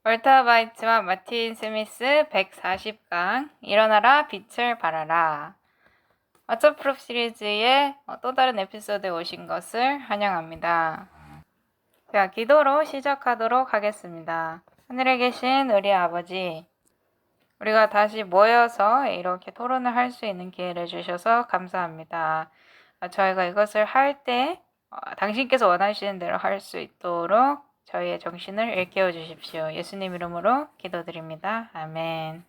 월터 바이츠와 마틴 스미스 140강 일어나라 빛을 발하라. 어쩌 프롭 시리즈의 또 다른 에피소드에 오신 것을 환영합니다. 자, 기도로 시작하도록 하겠습니다. 하늘에 계신 우리 아버지, 우리가 다시 모여서 이렇게 토론을 할 수 있는 기회를 주셔서 감사합니다. 저희가 이것을 할 때 당신께서 원하시는 대로 할 수 있도록 저희의 정신을 일깨워 주십시오. 예수님 이름으로 기도드립니다. 아멘.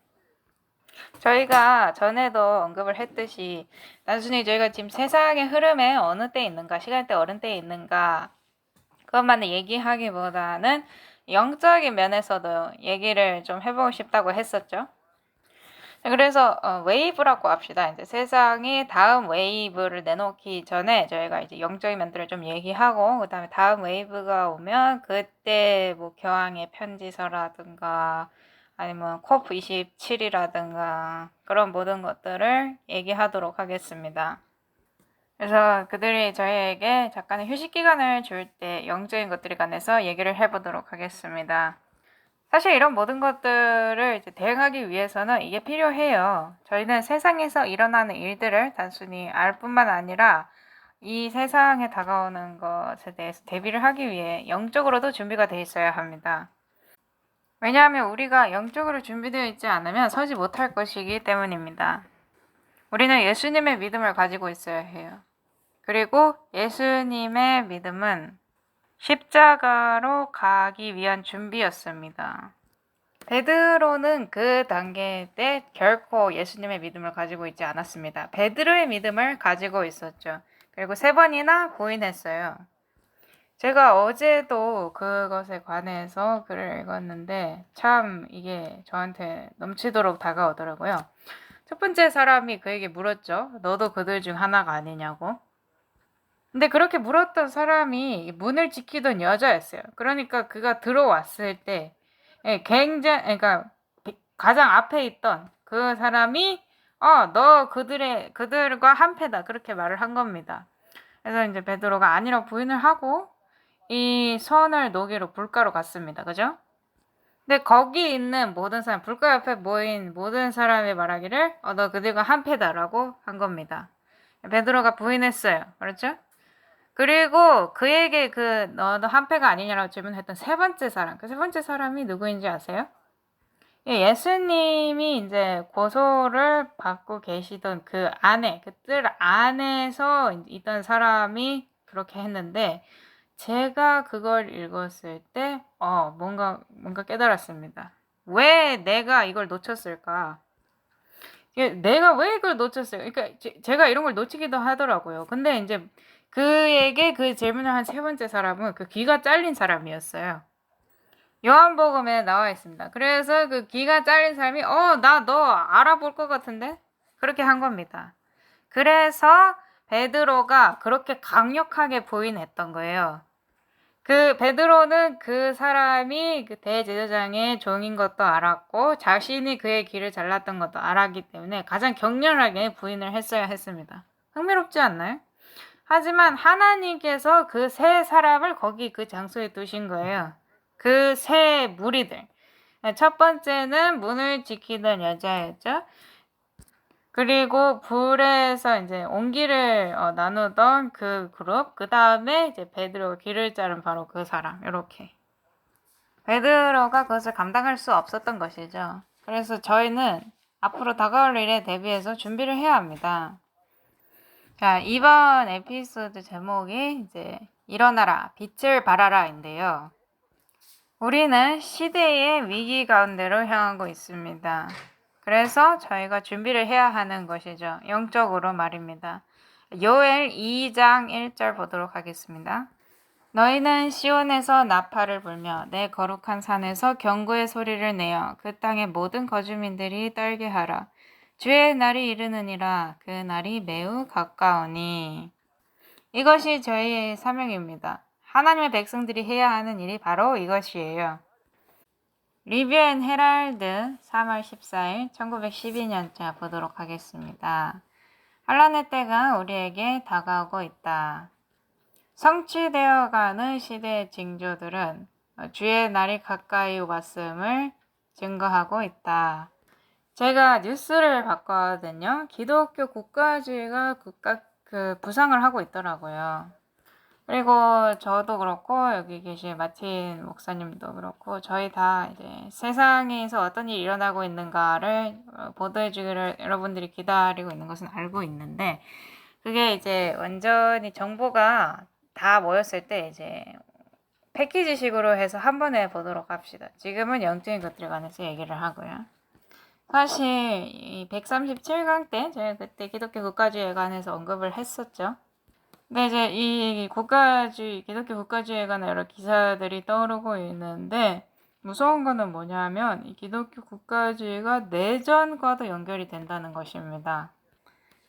저희가 전에도 언급을 했듯이 단순히 저희가 지금 세상의 흐름에 어느 때에 있는가, 시간대 어느 때에 있는가 그것만 얘기하기보다는 영적인 면에서도 얘기를 좀 해보고 싶다고 했었죠. 그래서 웨이브라고 합시다. 이제 세상이 다음 웨이브를 내놓기 전에 저희가 이제 영적인 면들을 좀 얘기하고 그다음에 다음 웨이브가 오면 그때 뭐 교황의 편지서라든가 아니면 COP27이라든가 그런 모든 것들을 얘기하도록 하겠습니다. 그래서 그들이 저희에게 잠깐의 휴식 기간을 줄 때 영적인 것들에 관해서 얘기를 해보도록 하겠습니다. 사실 이런 모든 것들을 이제 대응하기 위해서는 이게 필요해요. 저희는 세상에서 일어나는 일들을 단순히 알 뿐만 아니라 이 세상에 다가오는 것에 대해서 대비를 하기 위해 영적으로도 준비가 돼 있어야 합니다. 왜냐하면 우리가 영적으로 준비되어 있지 않으면 서지 못할 것이기 때문입니다. 우리는 예수님의 믿음을 가지고 있어야 해요. 그리고 예수님의 믿음은 십자가로 가기 위한 준비였습니다. 베드로는 그 단계 때 결코 예수님의 믿음을 가지고 있지 않았습니다. 베드로의 믿음을 가지고 있었죠. 그리고 3번이나 부인했어요. 제가 어제도 그것에 관해서 글을 읽었는데 참 이게 저한테 넘치도록 다가오더라고요. 첫 번째 사람이 그에게 물었죠. 너도 그들 중 하나가 아니냐고. 근데 그렇게 물었던 사람이 문을 지키던 여자였어요. 그러니까 그가 들어왔을 때 그러니까 가장 앞에 있던 그 사람이 너 그들과 한패다 그렇게 말을 한 겁니다. 그래서 이제 베드로가 아니라고 부인을 하고 이 선을 녹이러 불가로 갔습니다. 그죠? 근데 거기 있는 모든 사람, 불가 옆에 모인 모든 사람이 말하기를 너 그들과 한패다라고 한 겁니다. 베드로가 부인했어요. 그렇죠? 그리고 그에게 너도 한패가 아니냐라고 질문했던 3번째 사람. 그 3번째 사람이 누구인지 아세요? 예수님이 이제 고소를 받고 계시던 그 안에, 그 뜰 안에서 있던 사람이 그렇게 했는데, 제가 그걸 읽었을 때, 뭔가 깨달았습니다. 왜 내가 이걸 놓쳤을까? 내가 왜 이걸 놓쳤어요? 그러니까 제가 이런 걸 놓치기도 하더라고요. 근데 이제 그에게 그 질문을 한 3번째 사람은 그 귀가 잘린 사람이었어요. 요한복음에 나와 있습니다. 그래서 그 귀가 잘린 사람이 나 너 알아볼 것 같은데? 그렇게 한 겁니다. 그래서 베드로가 그렇게 강력하게 부인했던 거예요. 그 베드로는 그 사람이 그 대제사장의 종인 것도 알았고 자신이 그의 길을 잘랐던 것도 알았기 때문에 가장 격렬하게 부인을 했어야 했습니다. 흥미롭지 않나요? 하지만 하나님께서 그 세 사람을 거기 그 장소에 두신 거예요. 그 세 무리들. 첫 번째는 문을 지키던 여자였죠. 그리고 불에서 이제 온기를 나누던 그 그룹, 그 다음에 이제 베드로가 길을 자른 바로 그 사람, 이렇게. 베드로가 그것을 감당할 수 없었던 것이죠. 그래서 저희는 앞으로 다가올 일에 대비해서 준비를 해야 합니다. 자, 이번 에피소드 제목이 이제 일어나라, 빛을 발하라인데요. 우리는 시대의 위기 가운데로 향하고 있습니다. 그래서 저희가 준비를 해야 하는 것이죠. 영적으로 말입니다. 요엘 2장 1절 보도록 하겠습니다. 너희는 시온에서 나팔을 불며 내 거룩한 산에서 경고의 소리를 내어 그 땅의 모든 거주민들이 떨게 하라. 주의 날이 이르느니라. 그 날이 매우 가까우니. 이것이 저희의 사명입니다. 하나님의 백성들이 해야 하는 일이 바로 이것이에요. 리뷰 앤 헤랄드 3월 14일 1912년자 보도록 하겠습니다. 환란의 때가 우리에게 다가오고 있다. 성취되어가는 시대의 징조들은 주의 날이 가까이 왔음을 증거하고 있다. 제가 뉴스를 봤거든요. 기독교 국가주의가 부상을 하고 있더라고요. 그리고 저도 그렇고 여기 계신 마틴 목사님도 그렇고 저희 다 이제 세상에서 어떤 일이 일어나고 있는가를 보도해주기를 여러분들이 기다리고 있는 것은 알고 있는데, 그게 이제 완전히 정보가 다 모였을 때 이제 패키지식으로 해서 한 번에 보도록 합시다. 지금은 영적인 것들에 관해서 얘기를 하고요. 사실 이 137강 때 제가 그때 기독교 국가주의에 관해서 언급을 했었죠. 근데 이제 이 기독교 국가주의에 관한 여러 기사들이 떠오르고 있는데, 무서운 거는 뭐냐면 이 기독교 국가주의가 내전과도 연결이 된다는 것입니다.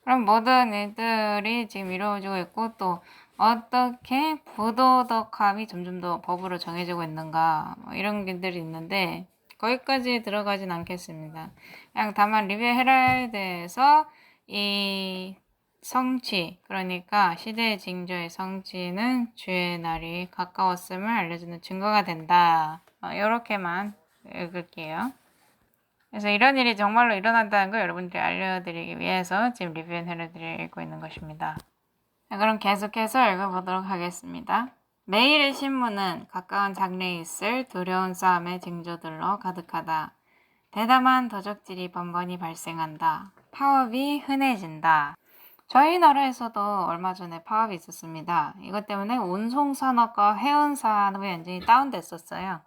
그럼 모든 일들이 지금 이루어지고 있고, 또 어떻게 부도덕함이 점점 더 법으로 정해지고 있는가, 이런 것들이 있는데 거기까지 들어가진 않겠습니다. 그냥 다만 리뷰 헤랄드에서 이 성취, 그러니까 시대의 징조의 성취는 주의 날이 가까웠음을 알려주는 증거가 된다. 이렇게만 읽을게요. 그래서 이런 일이 정말로 일어난다는 걸 여러분들이 알려드리기 위해서 지금 리뷰 헤럴드를 읽고 있는 것입니다. 자, 그럼 계속해서 읽어보도록 하겠습니다. 매일의 신문은 가까운 장래에 있을 두려운 싸움의 징조들로 가득하다. 대담한 도적질이 번번이 발생한다. 파업이 흔해진다. 저희 나라에서도 얼마 전에 파업이 있었습니다. 이것 때문에 운송산업과 해운산업의 완전히 다운됐었어요.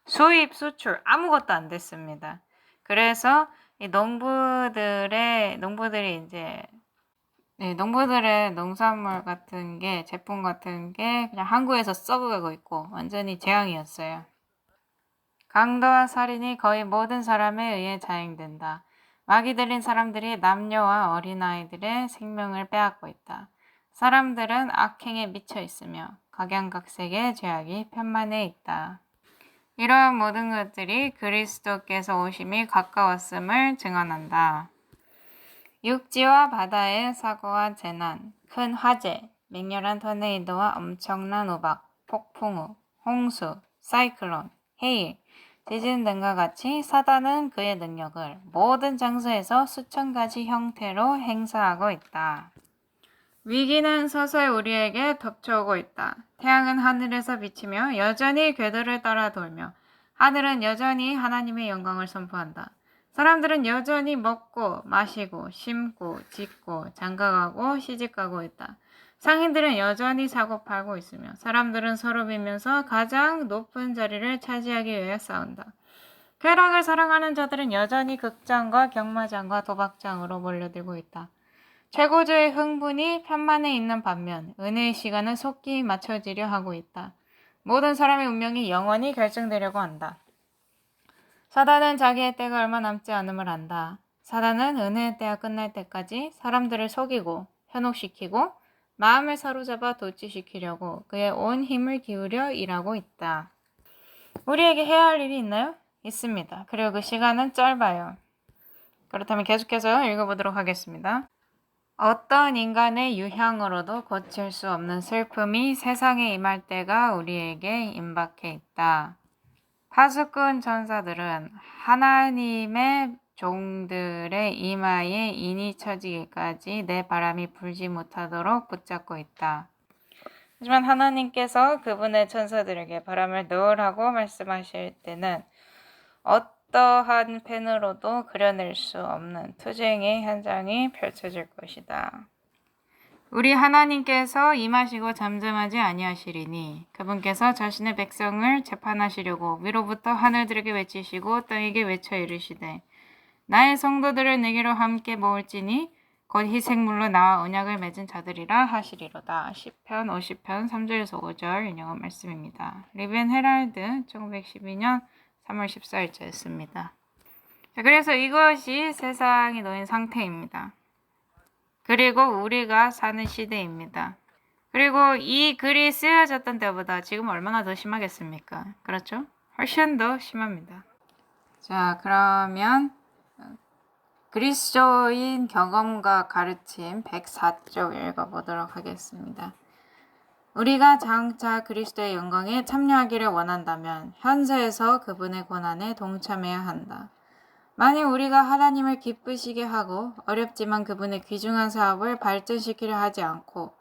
수입, 수출 아무것도 안 됐습니다. 그래서 이 농부들이 이제 농부들의 농산물 같은 게, 제품 같은 게 그냥 한국에서 썩어가고 있고 완전히 재앙이었어요. 강도와 살인이 거의 모든 사람에 의해 자행된다. 마귀 들린 사람들이 남녀와 어린아이들의 생명을 빼앗고 있다. 사람들은 악행에 미쳐 있으며 각양각색의 죄악이 편만해 있다. 이러한 모든 것들이 그리스도께서 오심이 가까웠음을 증언한다. 육지와 바다의 사고와 재난, 큰 화재, 맹렬한 토네이도와 엄청난 우박, 폭풍우, 홍수, 사이클론, 해일, 지진 등과 같이 사단은 그의 능력을 모든 장소에서 수천 가지 형태로 행사하고 있다. 위기는 서서히 우리에게 덮쳐오고 있다. 태양은 하늘에서 비치며 여전히 궤도를 따라 돌며 하늘은 여전히 하나님의 영광을 선포한다. 사람들은 여전히 먹고 마시고 심고 짓고 장가가고 시집가고 있다. 상인들은 여전히 사고 팔고 있으며 사람들은 서로 비면서 가장 높은 자리를 차지하기 위해 싸운다. 쾌락을 사랑하는 자들은 여전히 극장과 경마장과 도박장으로 몰려들고 있다. 최고조의 흥분이 편만해 있는 반면 은혜의 시간은 속히 맞춰지려 하고 있다. 모든 사람의 운명이 영원히 결정되려고 한다. 사단은 자기의 때가 얼마 남지 않음을 안다. 사단은 은혜의 때가 끝날 때까지 사람들을 속이고 현혹시키고 마음을 사로잡아 도취시키려고 그의 온 힘을 기울여 일하고 있다. 우리에게 해야 할 일이 있나요? 있습니다. 그리고 그 시간은 짧아요. 그렇다면 계속해서 읽어보도록 하겠습니다. 어떤 인간의 유향으로도 고칠 수 없는 슬픔이 세상에 임할 때가 우리에게 임박해 있다. 파수꾼 천사들은 하나님의 종들의 이마에 인이 쳐지기까지 내 바람이 불지 못하도록 붙잡고 있다. 하지만 하나님께서 그분의 천사들에게 바람을 놓으라고 말씀하실 때는 어떠한 펜으로도 그려낼 수 없는 투쟁의 현장이 펼쳐질 것이다. 우리 하나님께서 임하시고 잠잠하지 아니하시리니 그분께서 자신의 백성을 재판하시려고 위로부터 하늘들에게 외치시고 땅에게 외쳐 이르시되 나의 성도들을 내게로 함께 모을지니 곧 희생물로 나와 언약을 맺은 자들이라 하시리로다. 시편 50편 3절에서 5절 인용한 말씀입니다. 리벤 헤랄드 1912년 3월 14일자였습니다. 그래서 이것이 세상이 놓인 상태입니다. 그리고 우리가 사는 시대입니다. 그리고 이 글이 쓰여졌던 때보다 지금 얼마나 더 심하겠습니까? 그렇죠? 훨씬 더 심합니다. 자, 그러면 그리스도인 경험과 가르침 104쪽 읽어보도록 하겠습니다. 우리가 장차 그리스도의 영광에 참여하기를 원한다면 현세에서 그분의 고난에 동참해야 한다. 만일 우리가 하나님을 기쁘시게 하고 어렵지만 그분의 귀중한 사업을 발전시키려 하지 않고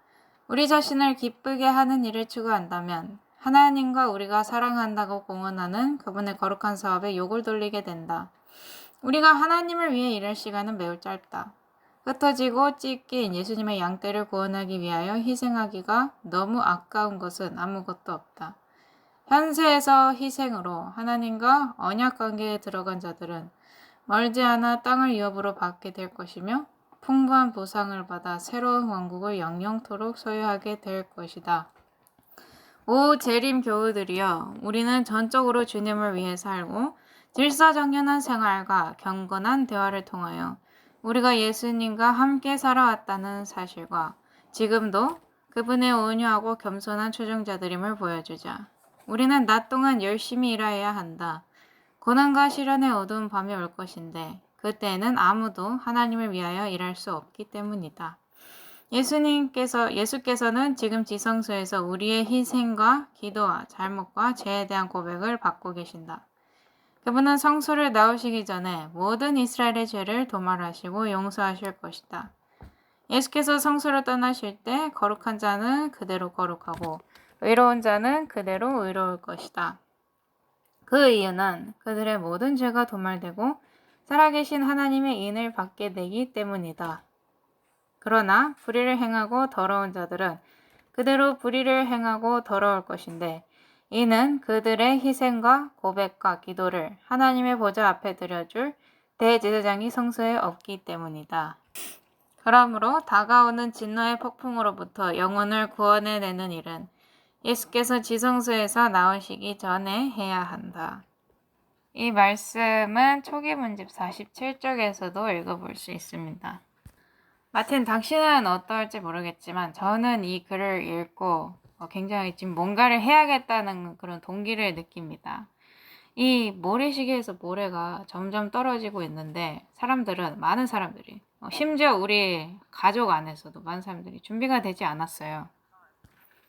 우리 자신을 기쁘게 하는 일을 추구한다면 하나님과 우리가 사랑한다고 공언하는 그분의 거룩한 사업에 욕을 돌리게 된다. 우리가 하나님을 위해 일할 시간은 매우 짧다. 흩어지고 찢긴 예수님의 양떼를 구원하기 위하여 희생하기가 너무 아까운 것은 아무것도 없다. 현세에서 희생으로 하나님과 언약 관계에 들어간 자들은 멀지 않아 땅을 유업으로 받게 될 것이며 풍부한 보상을 받아 새로운 왕국을 영영토록 소유하게 될 것이다. 오 재림 교우들이여, 우리는 전적으로 주님을 위해 살고 질서정연한 생활과 경건한 대화를 통하여 우리가 예수님과 함께 살아왔다는 사실과 지금도 그분의 온유하고 겸손한 초정자들임을 보여주자. 우리는 낮 동안 열심히 일해야 한다. 고난과 시련의 어두운 밤이 올 것인데 그때에는 아무도 하나님을 위하여 일할 수 없기 때문이다. 예수께서는 지금 지성소에서 우리의 희생과 기도와 잘못과 죄에 대한 고백을 받고 계신다. 그분은 성소를 나오시기 전에 모든 이스라엘의 죄를 도말하시고 용서하실 것이다. 예수께서 성소를 떠나실 때 거룩한 자는 그대로 거룩하고 의로운 자는 그대로 의로울 것이다. 그 이유는 그들의 모든 죄가 도말되고 살아계신 하나님의 인을 받게 되기 때문이다. 그러나 불의를 행하고 더러운 자들은 그대로 불의를 행하고 더러울 것인데 이는 그들의 희생과 고백과 기도를 하나님의 보좌 앞에 드려줄 대제사장이 성소에 없기 때문이다. 그러므로 다가오는 진노의 폭풍으로부터 영혼을 구원해내는 일은 예수께서 지성소에서 나오시기 전에 해야 한다. 이 말씀은 초기 문집 47쪽에서도 읽어볼 수 있습니다. 마틴, 당신은 어떨지 모르겠지만 저는 이 글을 읽고 굉장히 지금 뭔가를 해야겠다는 그런 동기를 느낍니다. 이 모래시계에서 모래가 점점 떨어지고 있는데 많은 사람들이 심지어 우리 가족 안에서도 많은 사람들이 준비가 되지 않았어요.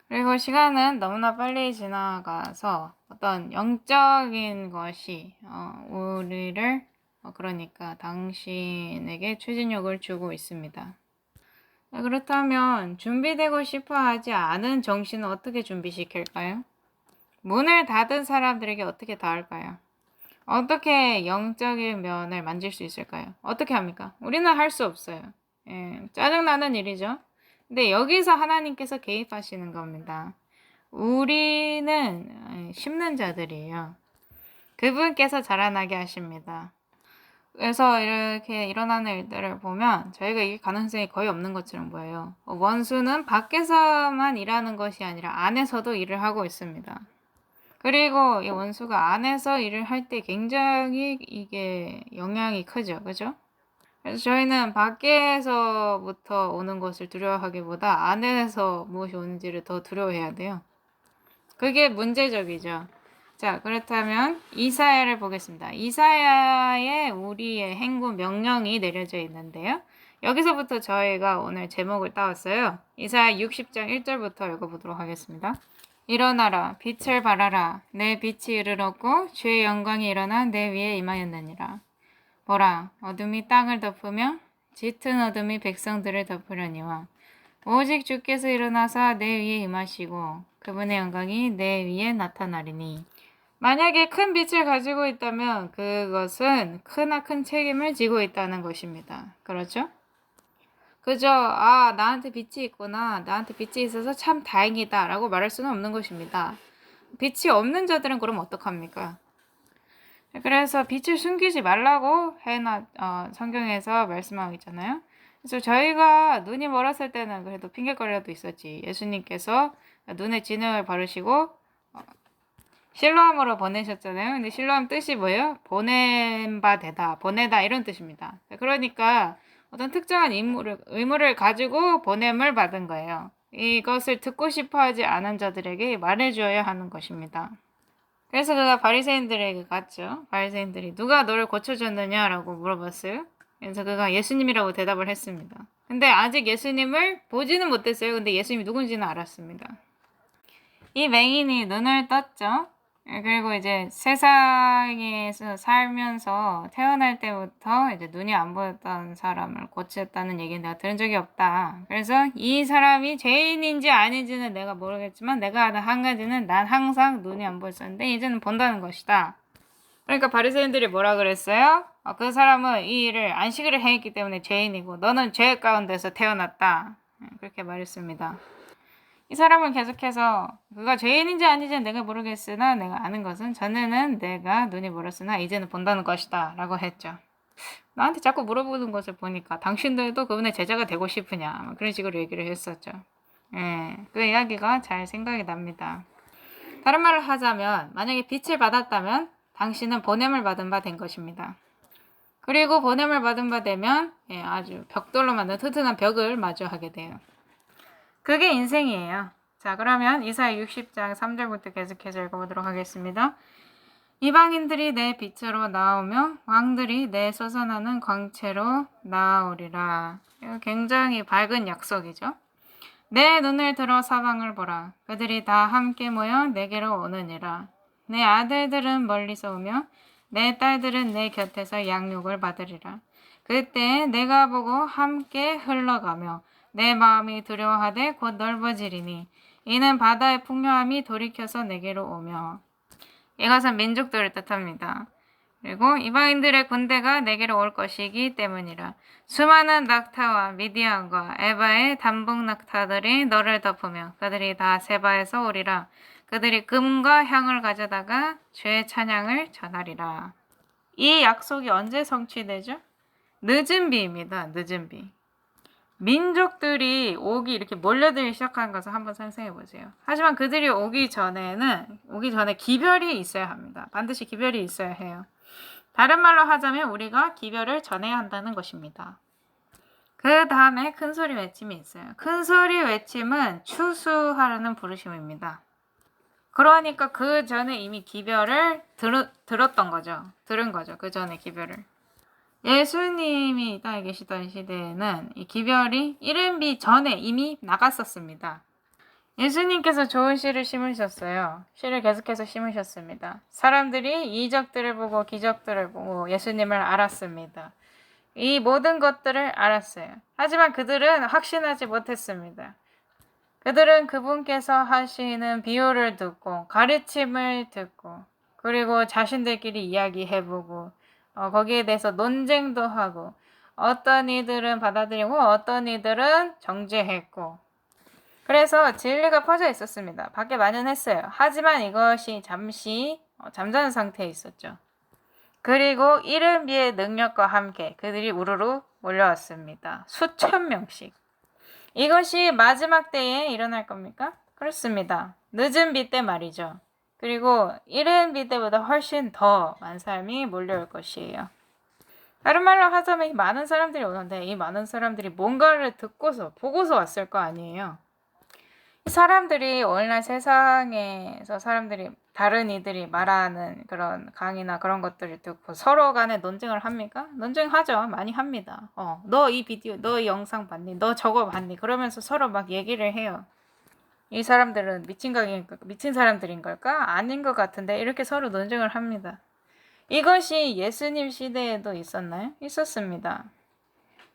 그리고 시간은 너무나 빨리 지나가서 어떤 영적인 것이 우리를 그러니까 당신에게 추진력을 주고 있습니다. 그렇다면 준비되고 싶어 하지 않은 정신은 어떻게 준비시킬까요? 문을 닫은 사람들에게 어떻게 닿을까요? 어떻게 영적인 면을 만질 수 있을까요? 어떻게 합니까? 우리는 할 수 없어요. 짜증나는 일이죠. 근데 여기서 하나님께서 개입하시는 겁니다. 우리는 심는 자들이에요. 그분께서 자라나게 하십니다. 그래서 이렇게 일어나는 일들을 보면 저희가 이길 가능성이 거의 없는 것처럼 보여요. 원수는 밖에서만 일하는 것이 아니라 안에서도 일을 하고 있습니다. 그리고 이 원수가 안에서 일을 할 때 굉장히 이게 영향이 크죠. 그죠? 그래서 저희는 밖에서부터 오는 것을 두려워하기보다 안에서 무엇이 오는지를 더 두려워해야 돼요. 그게 문제적이죠. 자, 그렇다면 이사야를 보겠습니다. 이사야에 우리의 행군 명령이 내려져 있는데요. 여기서부터 저희가 오늘 제목을 따왔어요. 이사야 60장 1절부터 읽어보도록 하겠습니다. 일어나라, 빛을 발하라. 내 빛이 이르렀고 주의 영광이 일어나 내 위에 임하였느니라. 보라, 어둠이 땅을 덮으며 짙은 어둠이 백성들을 덮으려니와 오직 주께서 일어나사 내 위에 임하시고 그분의 영광이 내 위에 나타나리니. 만약에 큰 빛을 가지고 있다면 그것은 크나큰 책임을 지고 있다는 것입니다. 그렇죠? 그저 나한테 빛이 있구나, 나한테 빛이 있어서 참 다행이다 라고 말할 수는 없는 것입니다. 빛이 없는 자들은 그럼 어떡합니까? 그래서 빛을 숨기지 말라고 성경에서 말씀하고 있잖아요. 그래서 저희가 눈이 멀었을 때는 그래도 핑계거리라도 있었지. 예수님께서 눈에 진흙을 바르시고 실로암으로 보내셨잖아요. 근데 실로암 뜻이 뭐예요? 보낸 바 되다, 보내다 이런 뜻입니다. 그러니까 어떤 특정한 의무를 가지고 보냄을 받은 거예요. 이것을 듣고 싶어 하지 않은 자들에게 말해줘야 하는 것입니다. 그래서 그가 바리새인들에게 갔죠. 바리새인들이 누가 너를 고쳐줬느냐라고 물어봤어요. 그래서 그가 예수님이라고 대답을 했습니다. 근데 아직 예수님을 보지는 못했어요. 근데 예수님이 누군지는 알았습니다. 이 맹인이 눈을 떴죠. 그리고 이제 세상에서 살면서 태어날 때부터 이제 눈이 안 보였던 사람을 고쳤다는 얘기는 내가 들은 적이 없다. 그래서 이 사람이 죄인인지 아닌지는 내가 모르겠지만 내가 아는 한 가지는 난 항상 눈이 안 보였었는데 이제는 본다는 것이다. 그러니까 바리새인들이 뭐라 그랬어요? 그 사람은 이 일을 안식일을 행했기 때문에 죄인이고 너는 죄 가운데서 태어났다. 그렇게 말했습니다. 이 사람은 계속해서 그가 죄인인지 아닌지는 내가 모르겠으나 내가 아는 것은 전에는 내가 눈이 멀었으나 이제는 본다는 것이다 라고 했죠. 나한테 자꾸 물어보는 것을 보니까 당신들도 그분의 제자가 되고 싶으냐 그런 식으로 얘기를 했었죠. 그 이야기가 잘 생각이 납니다. 다른 말을 하자면 만약에 빛을 받았다면 당신은 보냄을 받은 바 된 것입니다. 그리고 보냄을 받은 바 되면 아주 벽돌로 만든 튼튼한 벽을 마주하게 돼요. 그게 인생이에요. 자, 그러면 이사야 60장 3절부터 계속해서 읽어보도록 하겠습니다. 이방인들이 내 빛으로 나오며 왕들이 내 솟아나는 광채로 나오리라. 이거 굉장히 밝은 약속이죠. 내 눈을 들어 사방을 보라. 그들이 다 함께 모여 내게로 오느니라. 내 아들들은 멀리서 오며 내 딸들은 내 곁에서 양육을 받으리라. 그때 내가 보고 함께 흘러가며 내 마음이 두려워하되 곧 넓어지리니 이는 바다의 풍요함이 돌이켜서 내게로 오며. 이것은 민족들을 뜻합니다. 그리고 이방인들의 군대가 내게로 올 것이기 때문이라. 수많은 낙타와 미디안과 에바의 단봉 낙타들이 너를 덮으며 그들이 다 세바에서 오리라. 그들이 금과 향을 가져다가 주의 찬양을 전하리라. 이 약속이 언제 성취되죠? 늦은 비입니다. 늦은 비. 민족들이 오기 이렇게 몰려들기 시작한 것을 한번 상상해 보세요. 하지만 그들이 오기 전에 기별이 있어야 합니다. 반드시 기별이 있어야 해요. 다른 말로 하자면 우리가 기별을 전해야 한다는 것입니다. 그 다음에 큰 소리 외침이 있어요. 큰 소리 외침은 추수하라는 부르심입니다. 그러니까 그 전에 이미 기별을 들었던 거죠. 들은 거죠. 그 전에 기별을. 예수님이 이 땅에 계시던 시대에는 이 기별이 이른비 전에 이미 나갔었습니다. 예수님께서 좋은 씨를 심으셨어요. 씨를 계속해서 심으셨습니다. 사람들이 이적들을 보고 기적들을 보고 예수님을 알았습니다. 이 모든 것들을 알았어요. 하지만 그들은 확신하지 못했습니다. 그들은 그분께서 하시는 비유를 듣고 가르침을 듣고 그리고 자신들끼리 이야기해보고 거기에 대해서 논쟁도 하고 어떤 이들은 받아들이고 어떤 이들은 정죄했고 그래서 진리가 퍼져 있었습니다. 밖에 만연했어요. 하지만 이것이 잠시 잠자는 상태에 있었죠. 그리고 이른 비의 능력과 함께 그들이 우르르 몰려왔습니다. 수천 명씩. 이것이 마지막 때에 일어날 겁니까? 그렇습니다. 늦은 비 때 말이죠. 그리고 이른 비 때보다 훨씬 더 많은 사람이 몰려올 것이에요. 다른 말로 하자면 이 많은 사람들이 오는데 이 많은 사람들이 뭔가를 듣고서 보고서 왔을 거 아니에요. 이 사람들이 오늘날 세상에서 사람들이 다른 이들이 말하는 그런 강의나 그런 것들을 듣고 서로 간에 논쟁을 합니까? 논쟁하죠. 많이 합니다. 너 이 비디오, 너 이 영상 봤니? 너 저거 봤니? 그러면서 서로 막 얘기를 해요. 이 사람들은 미친 사람들인 걸까? 아닌 것 같은데 이렇게 서로 논쟁을 합니다. 이것이 예수님 시대에도 있었나요? 있었습니다.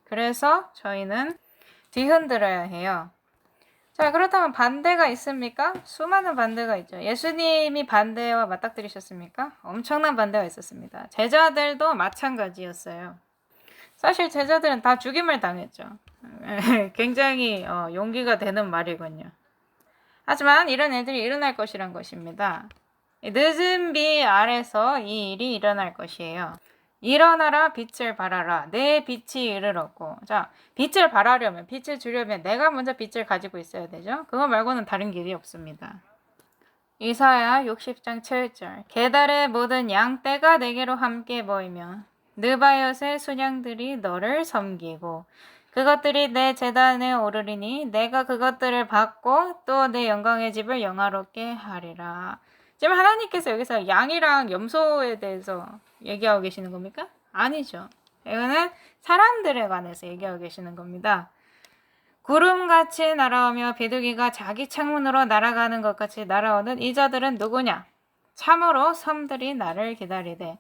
그래서 저희는 뒤흔들어야 해요. 자, 그렇다면 반대가 있습니까? 수많은 반대가 있죠. 예수님이 반대와 맞닥뜨리셨습니까? 엄청난 반대가 있었습니다. 제자들도 마찬가지였어요. 사실 제자들은 다 죽임을 당했죠. 굉장히 용기가 되는 말이군요. 하지만 이런 일들이 일어날 것이란 것입니다. 늦은 비 아래서 이 일이 일어날 것이에요. 일어나라 빛을 발하라 내 빛이 이르렀고. 자, 빛을 발하려면 빛을 주려면 내가 먼저 빛을 가지고 있어야 되죠. 그거 말고는 다른 길이 없습니다. 이사야 60장 7절 게달의 모든 양떼가 내게로 함께 모이며 느바옅의 순양들이 너를 섬기고 그것들이 내 제단에 오르리니 내가 그것들을 받고 또 내 영광의 집을 영화롭게 하리라. 지금 하나님께서 여기서 양이랑 염소에 대해서 얘기하고 계시는 겁니까? 아니죠. 이거는 사람들에 관해서 얘기하고 계시는 겁니다. 구름같이 날아오며 비둘기가 자기 창문으로 날아가는 것 같이 날아오는 이 자들은 누구냐? 참으로 섬들이 나를 기다리되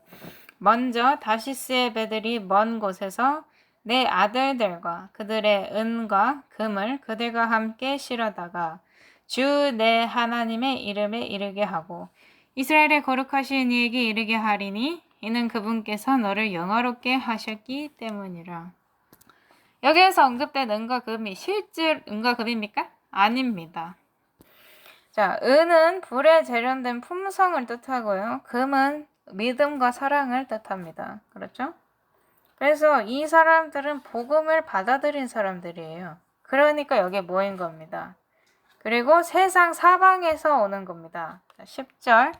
먼저 다시스의 배들이 먼 곳에서 내 아들들과 그들의 은과 금을 그들과 함께 실어다가 주 내 하나님의 이름에 이르게 하고 이스라엘의 거룩하신 이에게 이르게 하리니 이는 그분께서 너를 영화롭게 하셨기 때문이라. 여기에서 언급된 은과 금이 실제 은과 금입니까? 아닙니다. 자, 은은 불에 재련된 품성을 뜻하고요. 금은 믿음과 사랑을 뜻합니다. 그렇죠? 그래서 이 사람들은 복음을 받아들인 사람들이에요. 그러니까 여기에 모인 겁니다. 그리고 세상 사방에서 오는 겁니다. 10절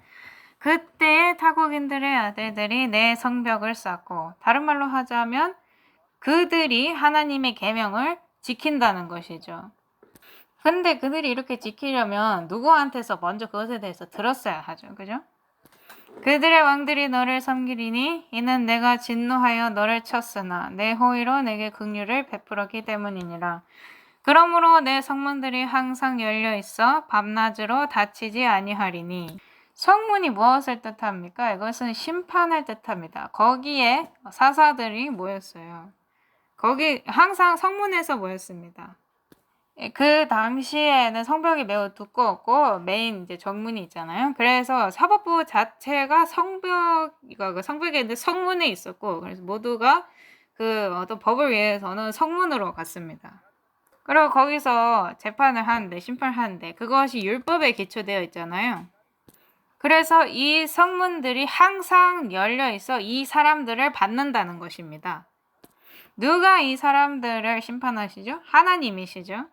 그때의 타국인들의 아들들이 내 성벽을 쌓고 다른 말로 하자면 그들이 하나님의 계명을 지킨다는 것이죠. 근데 그들이 이렇게 지키려면 누구한테서 먼저 그것에 대해서 들었어야 하죠. 그죠? 그들의 왕들이 너를 섬기리니 이는 내가 진노하여 너를 쳤으나 내 호의로 내게 긍휼을 베풀었기 때문이니라. 그러므로 내 성문들이 항상 열려 있어 밤낮으로 닫히지 아니하리니. 성문이 무엇을 뜻합니까? 이것은 심판을 뜻합니다. 거기에 사사들이 모였어요. 거기 항상 성문에서 모였습니다. 그 당시에는 성벽이 매우 두꺼웠고 메인 이제 정문이 있잖아요. 그래서 사법부 자체가 성벽에 있는 성문에 있었고, 그래서 모두가 그 어떤 법을 위해서는 성문으로 갔습니다. 그리고 거기서 재판을 하는데, 심판을 하는데 그것이 율법에 기초되어 있잖아요. 그래서 이 성문들이 항상 열려 있어 이 사람들을 받는다는 것입니다. 누가 이 사람들을 심판하시죠? 하나님이시죠.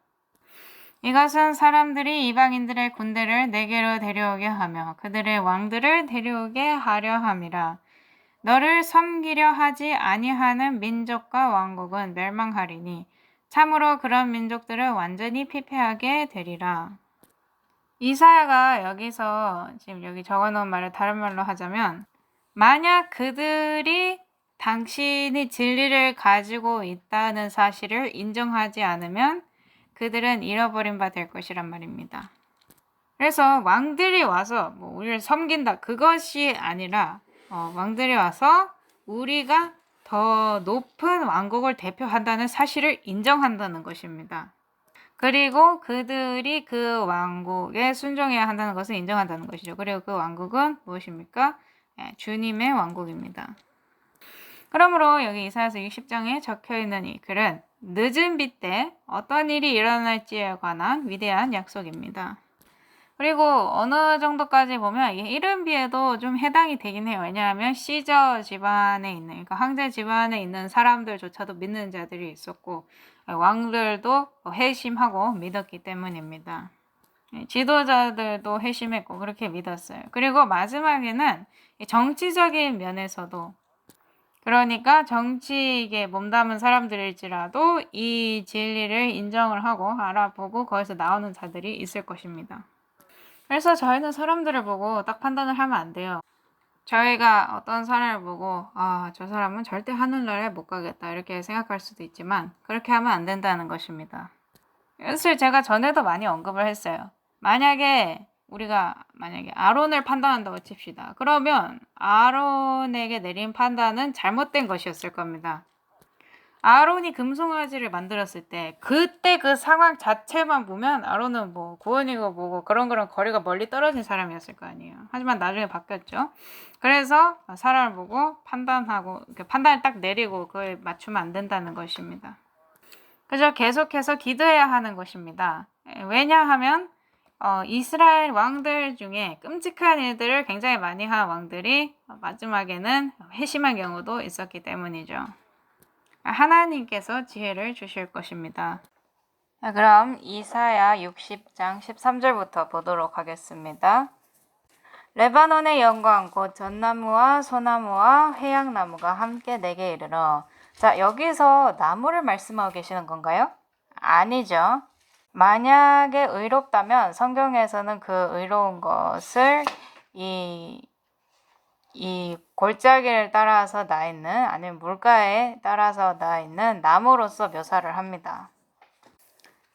이것은 사람들이 이방인들의 군대를 내게로 데려오게 하며 그들의 왕들을 데려오게 하려 함이라. 너를 섬기려 하지 아니하는 민족과 왕국은 멸망하리니 참으로 그런 민족들을 완전히 피폐하게 되리라. 이사야가 여기서 지금 여기 적어놓은 말을 다른 말로 하자면 만약 그들이 당신이 진리를 가지고 있다는 사실을 인정하지 않으면 그들은 잃어버린 바 될 것이란 말입니다. 그래서 왕들이 와서 우리를 섬긴다 그것이 아니라 왕들이 와서 우리가 더 높은 왕국을 대표한다는 사실을 인정한다는 것입니다. 그리고 그들이 그 왕국에 순종해야 한다는 것을 인정한다는 것이죠. 그리고 그 왕국은 무엇입니까? 주님의 왕국입니다. 그러므로 여기 이사야서 60장에 적혀있는 이 글은 늦은 빛 때 어떤 일이 일어날지에 관한 위대한 약속입니다. 그리고 어느 정도까지 보면 이른 비에도 좀 해당이 되긴 해요. 왜냐하면 시저 집안에 있는, 그러니까 황제 집안에 있는 사람들조차도 믿는 자들이 있었고 왕들도 회심하고 믿었기 때문입니다. 지도자들도 회심했고 그렇게 믿었어요. 그리고 마지막에는 정치적인 면에서도, 그러니까 정치에 몸담은 사람들일지라도 이 진리를 인정을 하고 알아보고 거기서 나오는 자들이 있을 것입니다. 그래서 저희는 사람들을 보고 딱 판단을 하면 안 돼요. 저희가 어떤 사람을 보고 저 사람은 절대 하늘나라에 못 가겠다 이렇게 생각할 수도 있지만 그렇게 하면 안 된다는 것입니다. 이것을 제가 전에도 많이 언급을 했어요. 우리가 만약에 아론을 판단한다고 칩시다. 그러면 아론에게 내린 판단은 잘못된 것이었을 겁니다. 아론이 금송아지를 만들었을 때 그때 그 상황 자체만 보면 아론은 구원이고 뭐고 그런 거리가 멀리 떨어진 사람이었을 거 아니에요. 하지만 나중에 바뀌었죠. 그래서 사람을 보고 판단하고 판단을 딱 내리고 그걸 맞추면 안 된다는 것입니다. 그래서 계속해서 기도해야 하는 것입니다. 왜냐하면 이스라엘 왕들 중에 끔찍한 일들을 굉장히 많이 한 왕들이 마지막에는 회심한 경우도 있었기 때문이죠. 하나님께서 지혜를 주실 것입니다. 자, 그럼 이사야 60장 13절부터 보도록 하겠습니다. 레바논의 영광 곧 전나무와 소나무와 회양나무가 함께 내게 이르러. 자, 여기서 나무를 말씀하고 계시는 건가요? 아니죠. 만약에 의롭다면 성경에서는 그 의로운 것을 이 골짜기를 따라서 나 있는 아니면 물가에 따라서 나 있는 나무로서 묘사를 합니다.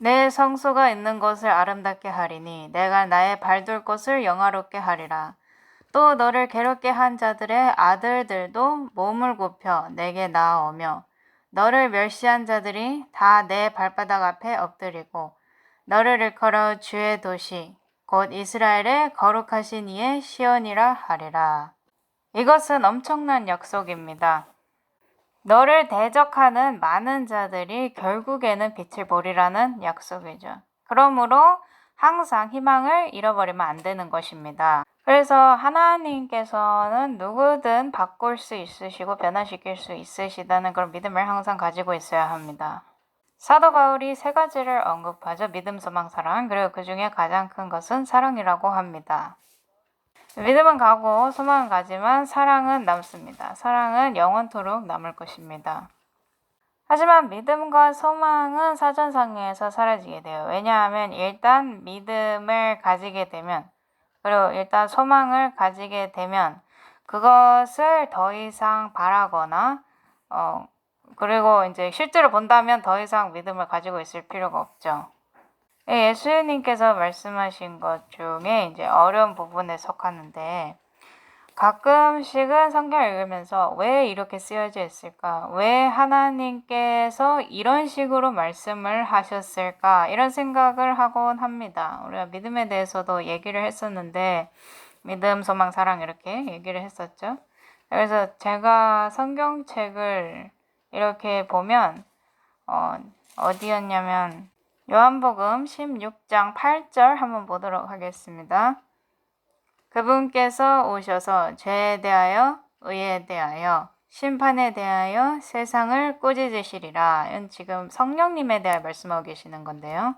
내 성소가 있는 곳을 아름답게 하리니 내가 나의 발둘 곳을 영화롭게 하리라. 또 너를 괴롭게 한 자들의 아들들도 몸을 굽혀 내게 나아오며 너를 멸시한 자들이 다 내 발바닥 앞에 엎드리고 너를 일컬어 주의 도시 곧 이스라엘의 거룩하신 이의 시온이라 하리라. 이것은 엄청난 약속입니다. 너를 대적하는 많은 자들이 결국에는 빛을 보리라는 약속이죠. 그러므로 항상 희망을 잃어버리면 안 되는 것입니다. 그래서 하나님께서는 누구든 바꿀 수 있으시고 변화시킬 수 있으시다는 그런 믿음을 항상 가지고 있어야 합니다. 사도 바울이 세 가지를 언급하죠. 믿음, 소망, 사랑. 그리고 그 중에 가장 큰 것은 사랑이라고 합니다. 믿음은 가고 소망은 가지만 사랑은 남습니다. 사랑은 영원토록 남을 것입니다. 하지만 믿음과 소망은 사전상에서 사라지게 돼요. 왜냐하면 일단 믿음을 가지게 되면 그리고 일단 소망을 가지게 되면 그것을 더 이상 바라거나 그리고 이제 실제로 본다면 더 이상 믿음을 가지고 있을 필요가 없죠. 예수님께서 말씀하신 것 중에 이제 어려운 부분에 속하는데 가끔씩은 성경을 읽으면서 왜 이렇게 쓰여져 있을까? 왜 하나님께서 이런 식으로 말씀을 하셨을까? 이런 생각을 하곤 합니다. 우리가 믿음에 대해서도 얘기를 했었는데 믿음, 소망, 사랑 이렇게 얘기를 했었죠. 그래서 제가 성경책을 이렇게 보면 어디였냐면 요한복음 16장 8절 한번 보도록 하겠습니다. 그분께서 오셔서 죄에 대하여, 의에 대하여, 심판에 대하여 세상을 꾸짖으시리라. 이건 지금 성령님에 대해 말씀하고 계시는 건데요.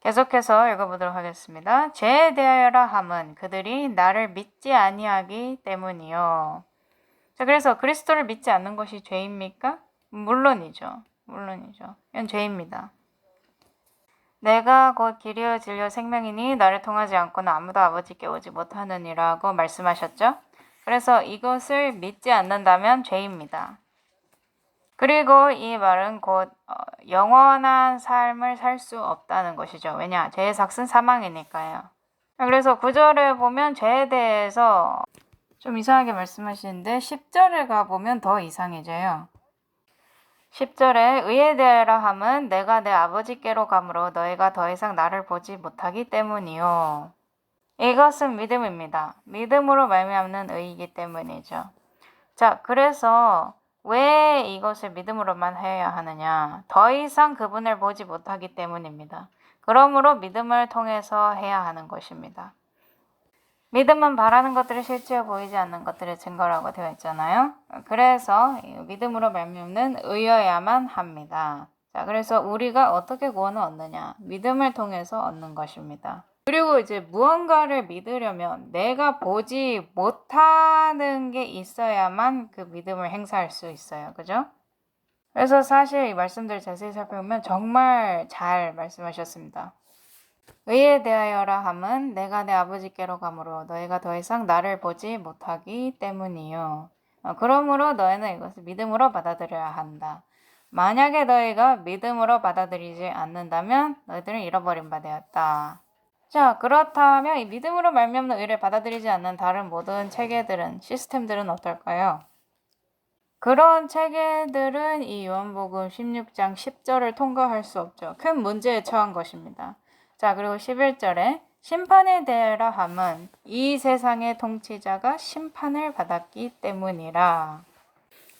계속해서 읽어보도록 하겠습니다. 죄에 대하여라 함은 그들이 나를 믿지 아니하기 때문이요. 자, 그래서 그리스도를 믿지 않는 것이 죄입니까? 물론이죠. 이건 죄입니다. 내가 곧 길이요 진리요 생명이니 나를 통하지 않고는 아무도 아버지께 오지 못하느니라고 말씀하셨죠. 그래서 이것을 믿지 않는다면 죄입니다. 그리고 이 말은 곧 영원한 삶을 살 수 없다는 것이죠. 왜냐? 죄의 삭은 사망이니까요. 그래서 9절에 보면 죄에 대해서 좀 이상하게 말씀하시는데 10절에 가보면 더 이상해져요. 10절에 의에 대하여라 함은 내가 내 아버지께로 가므로 너희가 더 이상 나를 보지 못하기 때문이요. 이것은 믿음입니다. 믿음으로 말미암는 의이기 때문이죠. 자, 그래서 왜 이것을 믿음으로만 해야 하느냐? 더 이상 그분을 보지 못하기 때문입니다. 그러므로 믿음을 통해서 해야 하는 것입니다. 믿음은 바라는 것들을 실제로 보이지 않는 것들의 증거라고 되어 있잖아요. 그래서 믿음으로 말미암는 의여야만 합니다. 자, 그래서 우리가 어떻게 구원을 얻느냐? 믿음을 통해서 얻는 것입니다. 그리고 이제 무언가를 믿으려면 내가 보지 못하는 게 있어야만 그 믿음을 행사할 수 있어요. 그죠? 그래서 사실 이 말씀들을 자세히 살펴보면 정말 잘 말씀하셨습니다. 의에 대하여라 함은 내가 내 아버지께로 가므로 너희가 더 이상 나를 보지 못하기 때문이요. 그러므로 너희는 이것을 믿음으로 받아들여야 한다. 만약에 너희가 믿음으로 받아들이지 않는다면 너희들은 잃어버린 바 되었다. 자, 그렇다면 이 믿음으로 말미암는 의를 받아들이지 않는 다른 모든 체계들은, 시스템들은 어떨까요? 그런 체계들은 이 요한복음 16장 10절을 통과할 수 없죠. 큰 문제에 처한 것입니다. 자, 그리고 11절에 심판에 대하여라 함은 이 세상의 통치자가 심판을 받았기 때문이라.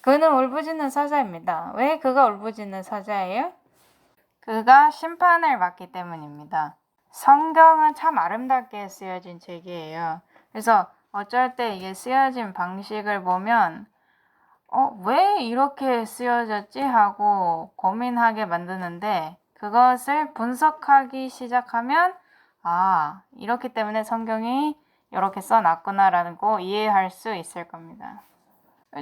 그는 울부짖는 사자입니다. 왜 그가 울부짖는 사자예요? 그가 심판을 받기 때문입니다. 성경은 참 아름답게 쓰여진 책이에요. 그래서 어쩔 때 이게 쓰여진 방식을 보면 왜 이렇게 쓰여졌지? 하고 고민하게 만드는데 그것을 분석하기 시작하면 이렇기 때문에 성경이 이렇게 써놨구나라는 거 이해할 수 있을 겁니다.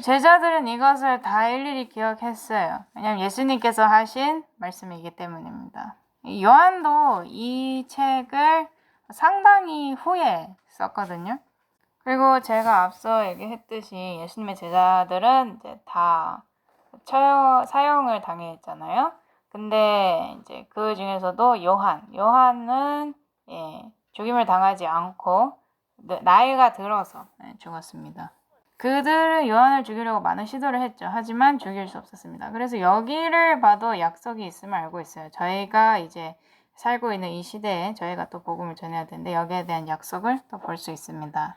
제자들은 이것을 다 일일이 기억했어요. 왜냐하면 예수님께서 하신 말씀이기 때문입니다. 요한도 이 책을 상당히 후에 썼거든요. 그리고 제가 앞서 얘기했듯이 예수님의 제자들은 이제 다 사형을 당했잖아요. 근데 이제 그 중에서도 요한은 죽임을 당하지 않고 나이가 들어서 죽었습니다. 그들은 요한을 죽이려고 많은 시도를 했죠. 하지만 죽일 수 없었습니다. 그래서 여기를 봐도 약속이 있음을 알고 있어요. 저희가 이제 살고 있는 이 시대에 저희가 또 복음을 전해야 되는데 여기에 대한 약속을 또 볼 수 있습니다.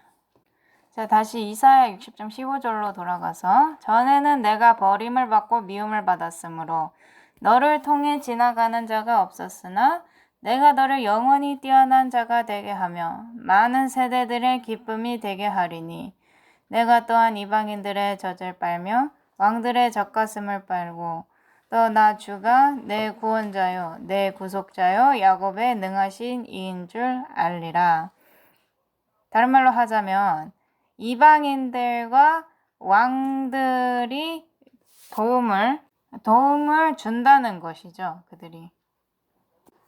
자, 다시 이사야 60장 15절로 돌아가서 전에는 내가 버림을 받고 미움을 받았으므로 너를 통해 지나가는 자가 없었으나 내가 너를 영원히 뛰어난 자가 되게 하며 많은 세대들의 기쁨이 되게 하리니 내가 또한 이방인들의 젖을 빨며 왕들의 젖가슴을 빨고 또 나 주가 내 구원자요 내 구속자요 야곱의 능하신 이인 줄 알리라. 다른 말로 하자면 이방인들과 왕들이 도움을 준다는 것이죠. 그들이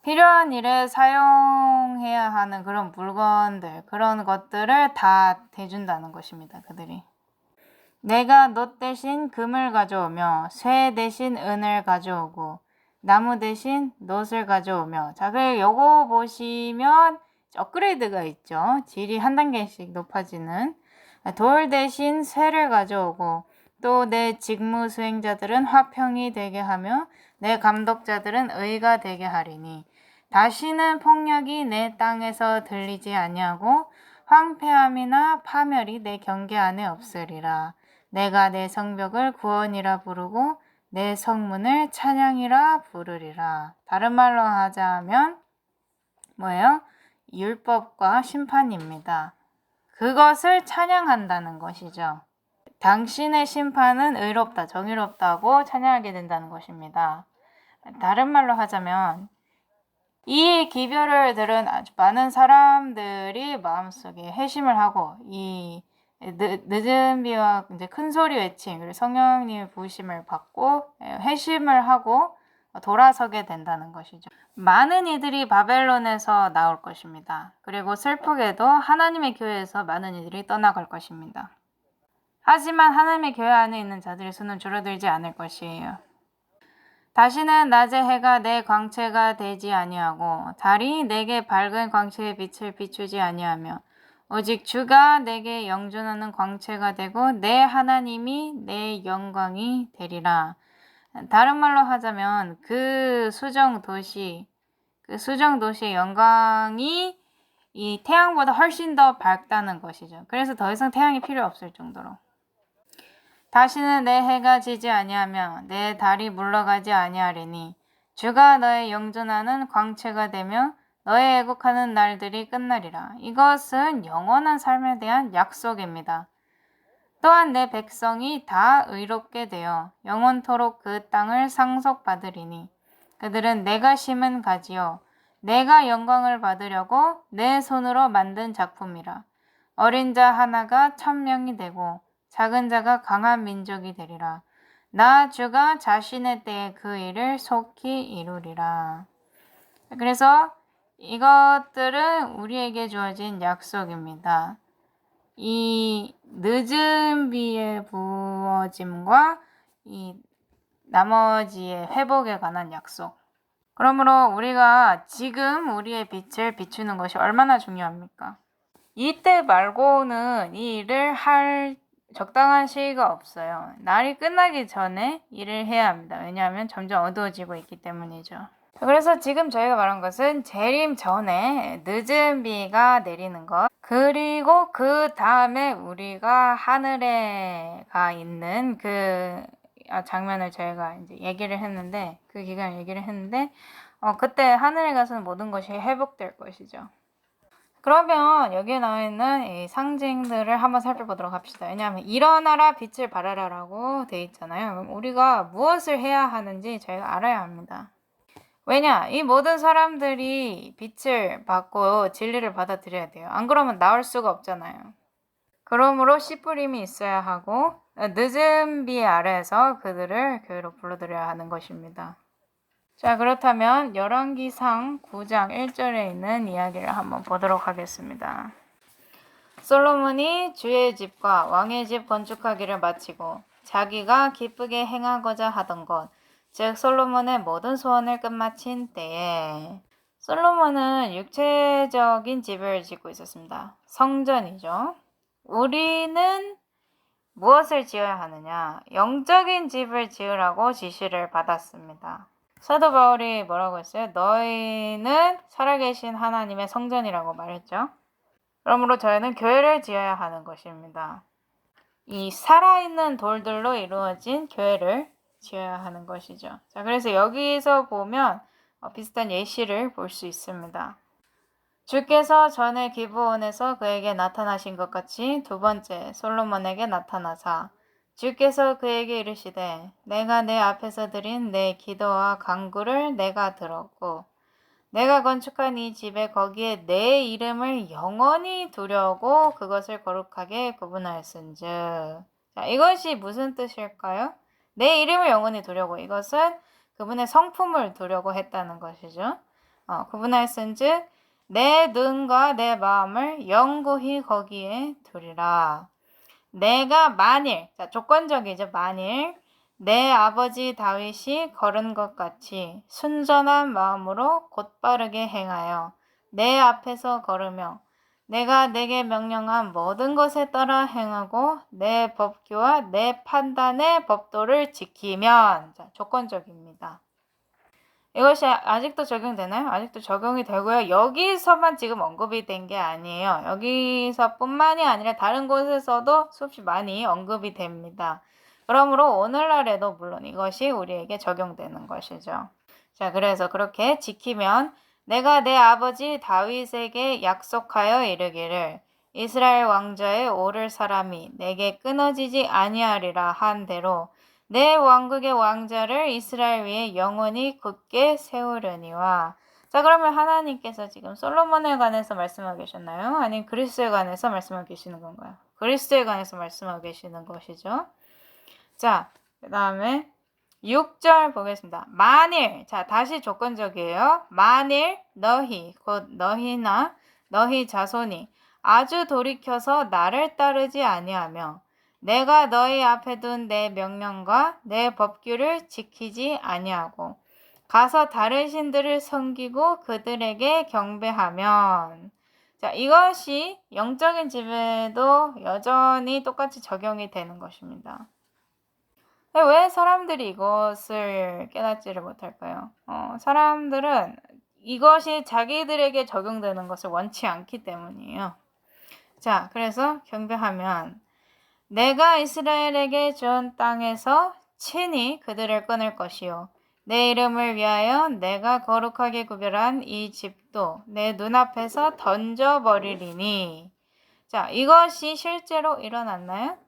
필요한 일에 사용해야 하는 그런 물건들, 그런 것들을 다 대준다는 것입니다. 그들이 내가 놋 대신 금을 가져오며 쇠 대신 은을 가져오고 나무 대신 놋을 가져오며. 자, 그리고 요거 보시면 업그레이드가 있죠. 질이 한 단계씩 높아지는. 돌 대신 쇠를 가져오고 또 내 직무 수행자들은 화평이 되게 하며 내 감독자들은 의가 되게 하리니 다시는 폭력이 내 땅에서 들리지 아니하고 황폐함이나 파멸이 내 경계 안에 없으리라. 내가 내 성벽을 구원이라 부르고 내 성문을 찬양이라 부르리라. 다른 말로 하자면 뭐예요? 율법과 심판입니다. 그것을 찬양한다는 것이죠. 당신의 심판은 의롭다, 정의롭다고 찬양하게 된다는 것입니다. 다른 말로 하자면 이 기별을 들은 아주 많은 사람들이 마음속에 회심을 하고 이 늦은 비와 이제 큰 소리 외침, 그리고 성령님의 부으심을 받고 회심을 하고 돌아서게 된다는 것이죠. 많은 이들이 바벨론에서 나올 것입니다. 그리고 슬프게도 하나님의 교회에서 많은 이들이 떠나갈 것입니다. 하지만 하나님의 교회 안에 있는 자들의 수는 줄어들지 않을 것이에요. 다시는 낮에 해가 내 광채가 되지 아니하고 달이 내게 밝은 광채의 빛을 비추지 아니하며 오직 주가 내게 영존하는 광채가 되고 내 하나님이 내 영광이 되리라. 다른 말로 하자면 그 수정 도시의 영광이 이 태양보다 훨씬 더 밝다는 것이죠. 그래서 더 이상 태양이 필요 없을 정도로. 다시는 내 해가 지지 아니하며 내 달이 물러가지 아니하리니 주가 너의 영존하는 광채가 되며 너의 애국하는 날들이 끝나리라. 이것은 영원한 삶에 대한 약속입니다. 또한 내 백성이 다 의롭게 되어 영원토록 그 땅을 상속받으리니 그들은 내가 심은 가지요 내가 영광을 받으려고 내 손으로 만든 작품이라. 어린 자 하나가 1000명이 되고 작은 자가 강한 민족이 되리라. 나 주가 자신의 때에 그 일을 속히 이루리라. 그래서 이것들은 우리에게 주어진 약속입니다. 이 늦은 비의 부어짐과 이 나머지의 회복에 관한 약속. 그러므로 우리가 지금 우리의 빛을 비추는 것이 얼마나 중요합니까? 이때 말고는 이 일을 할 적당한 시기가 없어요. 날이 끝나기 전에 일을 해야 합니다. 왜냐하면 점점 어두워지고 있기 때문이죠. 그래서 지금 저희가 말한 것은 재림 전에 늦은 비가 내리는 것, 그리고 그 다음에 우리가 하늘에 가 있는 그 장면을 저희가 이제 얘기를 했는데, 그 기간을 얘기를 했는데, 그때 하늘에 가서는 모든 것이 회복될 것이죠. 그러면 여기에 나와 있는 이 상징들을 한번 살펴보도록 합시다. 왜냐하면 일어나라 빛을 발하라라고 되어 있잖아요. 그럼 우리가 무엇을 해야 하는지 저희가 알아야 합니다. 왜냐? 이 모든 사람들이 빛을 받고 진리를 받아들여야 돼요. 안 그러면 나올 수가 없잖아요. 그러므로 씨 뿌림이 있어야 하고 늦은 비 아래에서 그들을 교회로 불러들여야 하는 것입니다. 자, 그렇다면 열왕기상 9장 1절에 있는 이야기를 한번 보도록 하겠습니다. 솔로몬이 주의 집과 왕의 집 건축하기를 마치고 자기가 기쁘게 행하고자 하던 것 즉 솔로몬의 모든 소원을 끝마친 때에 솔로몬은 육체적인 집을 짓고 있었습니다. 성전이죠. 우리는 무엇을 지어야 하느냐? 영적인 집을 지으라고 지시를 받았습니다. 사도 바울이 뭐라고 했어요? 너희는 살아계신 하나님의 성전이라고 말했죠. 그러므로 저희는 교회를 지어야 하는 것입니다. 이 살아있는 돌들로 이루어진 교회를 지어야 하는 것이죠. 자, 그래서 여기서 보면 비슷한 예시를 볼 수 있습니다. 주께서 전에 기브온에서 그에게 나타나신 것 같이 두 번째 솔로몬에게 나타나사 주께서 그에게 이르시되 내가 내 앞에서 드린 내 기도와 간구를 내가 들었고 내가 건축한 이 집에 거기에 내 이름을 영원히 두려고 그것을 거룩하게 구분하였은즉. 자, 이것이 무슨 뜻일까요? 내 이름을 영원히 두려고. 이것은 그분의 성품을 두려고 했다는 것이죠. 구분하였은즉 내 눈과 내 마음을 영구히 거기에 두리라. 내가 만일, 자, 조건적이죠. 만일 내 아버지 다윗이 걸은 것 같이 순전한 마음으로 곧바르게 행하여 내 앞에서 걸으며 내가 내게 명령한 모든 것에 따라 행하고 내 법규와 내 판단의 법도를 지키면. 자, 조건적입니다. 이것이 아직도 적용되나요? 아직도 적용이 되고요. 여기서만 지금 언급이 된 게 아니에요. 여기서뿐만이 아니라 다른 곳에서도 수없이 많이 언급이 됩니다. 그러므로 오늘날에도 물론 이것이 우리에게 적용되는 것이죠. 자, 그래서 그렇게 지키면 내가 내 아버지 다윗에게 약속하여 이르기를 이스라엘 왕좌에 오를 사람이 내게 끊어지지 아니하리라 한 대로 내 왕국의 왕자를 이스라엘 위에 영원히 굳게 세우려니와. 자, 그러면 하나님께서 지금 솔로몬에 관해서 말씀하고 계셨나요? 아니면 그리스도에 관해서 말씀하고 계시는 건가요? 그리스도에 관해서 말씀하고 계시는 것이죠. 자, 그 다음에 6절 보겠습니다. 만일, 자, 다시 조건적이에요. 만일 너희, 곧 너희나 너희 자손이 아주 돌이켜서 나를 따르지 아니하며 내가 너희 앞에 둔 내 명령과 내 법규를 지키지 아니하고 가서 다른 신들을 섬기고 그들에게 경배하면. 자, 이것이 영적인 집에도 여전히 똑같이 적용이 되는 것입니다. 왜 사람들이 이것을 깨닫지를 못할까요? 사람들은 이것이 자기들에게 적용되는 것을 원치 않기 때문이에요. 자, 그래서 경배하면 내가 이스라엘에게 준 땅에서 친히 그들을 끊을 것이요 내 이름을 위하여 내가 거룩하게 구별한 이 집도 내 눈앞에서 던져버리리니. 자, 이것이 실제로 일어났나요?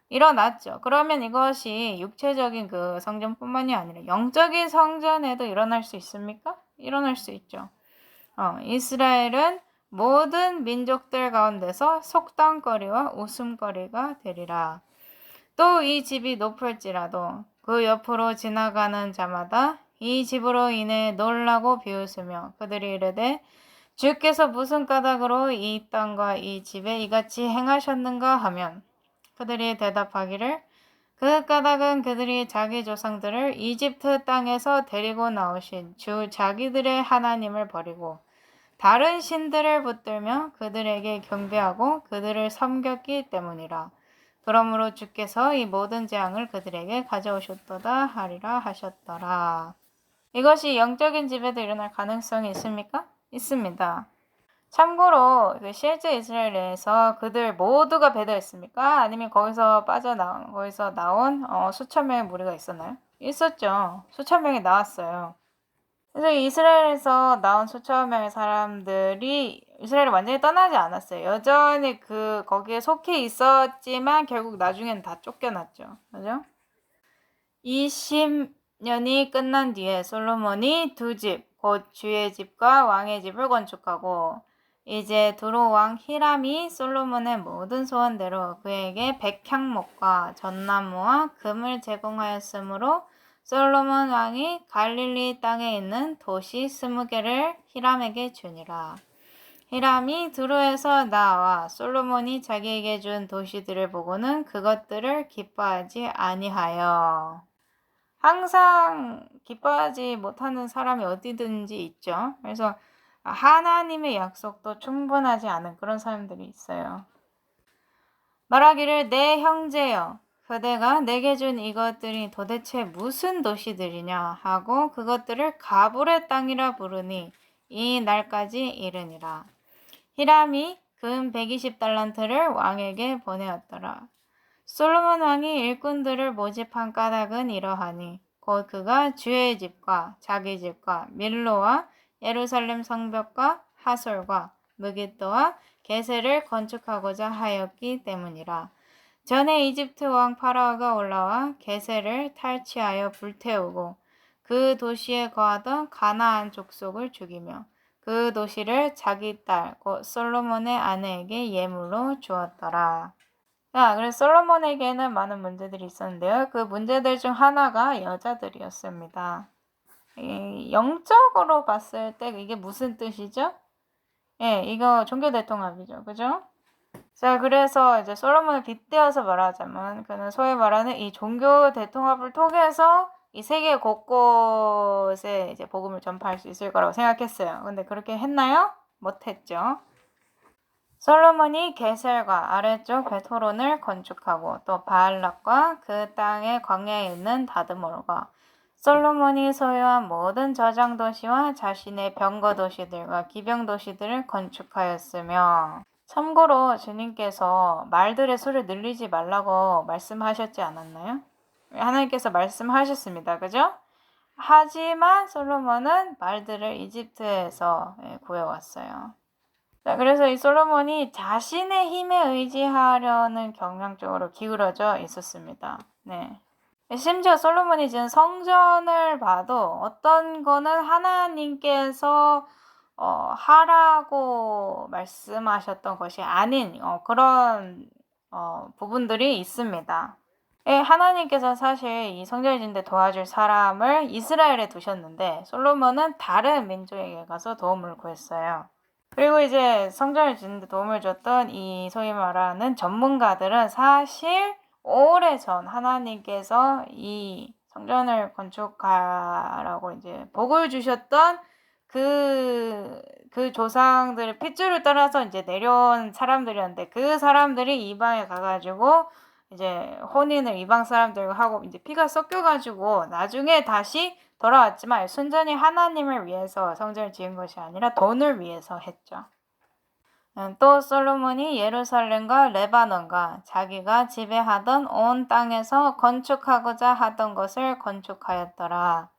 일어났죠. 그러면 이것이 육체적인 그 성전뿐만이 아니라 영적인 성전에도 일어날 수 있습니까? 일어날 수 있죠. 이스라엘은 모든 민족들 가운데서 속담거리와 웃음거리가 되리라. 또 이 집이 높을지라도 그 옆으로 지나가는 자마다 이 집으로 인해 놀라고 비웃으며 그들이 이르되 주께서 무슨 까닭으로 이 땅과 이 집에 이같이 행하셨는가 하면 그들이 대답하기를 그 까닭은 그들이 자기 조상들을 이집트 땅에서 데리고 나오신 주 자기들의 하나님을 버리고 다른 신들을 붙들며 그들에게 경배하고 그들을 섬겼기 때문이라. 그러므로 주께서 이 모든 재앙을 그들에게 가져오셨도다 하리라 하셨더라. 이것이 영적인 집에도 일어날 가능성이 있습니까? 있습니다. 참고로 실제 이스라엘에서 그들 모두가 배도했습니까? 아니면 거기서 나온 수천 명의 무리가 있었나요? 있었죠. 수천 명이 나왔어요. 그래서 이스라엘에서 나온 수천 명의 사람들이 이스라엘을 완전히 떠나지 않았어요. 여전히 거기에 속해 있었지만 결국 나중에는 다 쫓겨났죠. 그죠? 20년이 끝난 뒤에 솔로몬이 두 집, 곧 주의 집과 왕의 집을 건축하고 이제 두로 왕 히람이 솔로몬의 모든 소원대로 그에게 백향목과 전나무와 금을 제공하였으므로 솔로몬 왕이 갈릴리 땅에 있는 도시 20개를 히람에게 주니라. 히람이 두로에서 나와 솔로몬이 자기에게 준 도시들을 보고는 그것들을 기뻐하지 아니하여. 항상 기뻐하지 못하는 사람이 어디든지 있죠. 그래서 하나님의 약속도 충분하지 않은 그런 사람들이 있어요. 말하기를 내 형제여 그대가 내게 준 이것들이 도대체 무슨 도시들이냐 하고 그것들을 가불의 땅이라 부르니 이 날까지 이르니라. 히람이 금 120달란트를 왕에게 보내었더라. 솔로몬 왕이 일꾼들을 모집한 까닭은 이러하니 곧 그가 주의 집과 자기 집과 밀로와 예루살렘 성벽과 하솔과 무기또와 게세를 건축하고자 하였기 때문이라. 전에 이집트 왕 파라오가 올라와 게세를 탈취하여 불태우고 그 도시에 거하던 가나안 족속을 죽이며 그 도시를 자기 딸 곧 솔로몬의 아내에게 예물로 주었더라. 그래서 솔로몬에게는 많은 문제들이 있었는데요. 그 문제들 중 하나가 여자들이었습니다. 영적으로 봤을 때 이게 무슨 뜻이죠? 이거 종교 대통합이죠. 그죠? 자, 그래서 이제 솔로몬을 빗대어서 말하자면 그는 소위 말하는 이 종교 대통합을 통해서 이 세계 곳곳에 이제 복음을 전파할 수 있을 거라고 생각했어요. 근데 그렇게 했나요? 못했죠. 솔로몬이 게셀과 아래쪽 베토론을 건축하고 또 바알락과 그 땅의 광야에 있는 다드몰과 솔로몬이 소유한 모든 저장 도시와 자신의 병거 도시들과 기병 도시들을 건축하였으며 참고로 주님께서 말들의 수를 늘리지 말라고 말씀하셨지 않았나요? 하나님께서 말씀하셨습니다. 그죠? 하지만 솔로몬은 말들을 이집트에서 구해왔어요. 자, 그래서 이 솔로몬이 자신의 힘에 의지하려는 경향 쪽으로 기울어져 있었습니다. 네. 심지어 솔로몬이 지은 성전을 봐도 어떤 거는 하나님께서 하라고 말씀하셨던 것이 아닌 그런 부분들이 있습니다. 하나님께서 사실 이 성전을 짓는데 도와줄 사람을 이스라엘에 두셨는데 솔로몬은 다른 민족에게 가서 도움을 구했어요. 그리고 이제 성전을 짓는 데 도움을 줬던 이 소위 말하는 전문가들은 사실 오래전 하나님께서 이 성전을 건축하라고 이제 복을 주셨던 그 조상들의 핏줄을 따라서 이제 내려온 사람들이었는데 그 사람들이 이방에 가가지고 이제 혼인을 이방 사람들과 하고 이제 피가 섞여가지고 나중에 다시 돌아왔지만 순전히 하나님을 위해서 성전을 지은 것이 아니라 돈을 위해서 했죠. 또 솔로몬이 예루살렘과 레바논과 자기가 지배하던 온 땅에서 건축하고자 하던 것을 건축하였더라.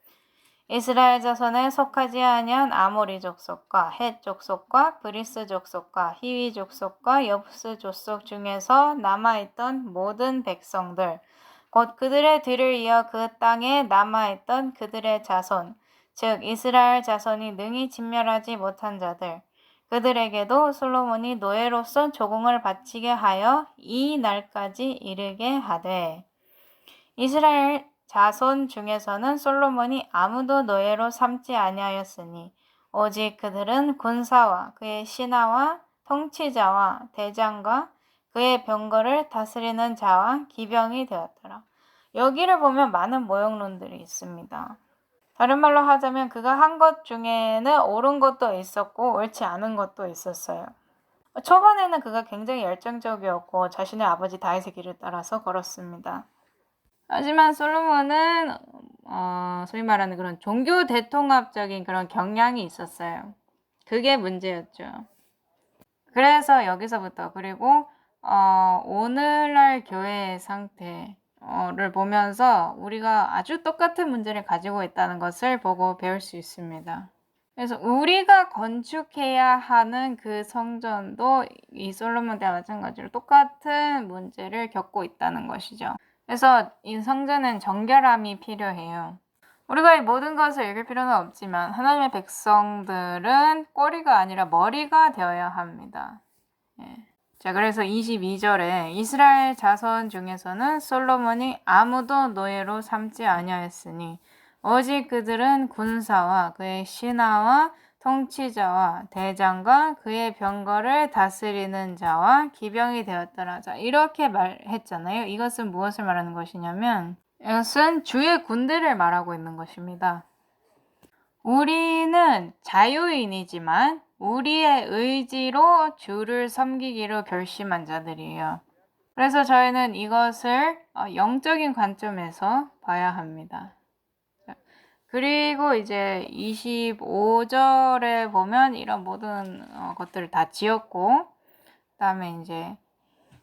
이스라엘 자손에 속하지 아니한 아모리 족속과 헷 족속과 브리스 족속과 히위 족속과 여부스 족속 중에서 남아있던 모든 백성들 곧 그들의 뒤를 이어 그 땅에 남아있던 그들의 자손, 즉 이스라엘 자손이 능히 진멸하지 못한 자들, 그들에게도 솔로몬이 노예로서 조공을 바치게 하여 이 날까지 이르게 하되, 이스라엘 자손 중에서는 솔로몬이 아무도 노예로 삼지 아니하였으니 오직 그들은 군사와 그의 신하와 통치자와 대장과 그의 병거를 다스리는 자와 기병이 되었더라. 여기를 보면 많은 모형론들이 있습니다. 다른 말로 하자면 그가 한 것 중에는 옳은 것도 있었고 옳지 않은 것도 있었어요. 초반에는 그가 굉장히 열정적이었고 자신의 아버지 다윗의 길을 따라서 걸었습니다. 하지만 솔로몬은 소위 말하는 그런 종교 대통합적인 그런 경향이 있었어요. 그게 문제였죠. 그래서 여기서부터 그리고 오늘날 교회의 상태를 보면서 우리가 아주 똑같은 문제를 가지고 있다는 것을 보고 배울 수 있습니다. 그래서 우리가 건축해야 하는 그 성전도 이 솔로몬 때와 마찬가지로 똑같은 문제를 겪고 있다는 것이죠. 그래서 이 성전은 정결함이 필요해요. 우리가 이 모든 것을 읽을 필요는 없지만 하나님의 백성들은 꼬리가 아니라 머리가 되어야 합니다. 자, 그래서 22절에 이스라엘 자손 중에서는 솔로몬이 아무도 노예로 삼지 아니하였으니 오직 그들은 군사와 그의 신하와 통치자와 대장과 그의 병거를 다스리는 자와 기병이 되었더라. 자, 이렇게 말했잖아요. 이것은 무엇을 말하는 것이냐면 이것은 주의 군대를 말하고 있는 것입니다. 우리는 자유인이지만 우리의 의지로 주를 섬기기로 결심한 자들이에요. 그래서 저희는 이것을 영적인 관점에서 봐야 합니다. 그리고 이제 25절에 보면 이런 모든 것들을 다 지었고, 그다음에 이제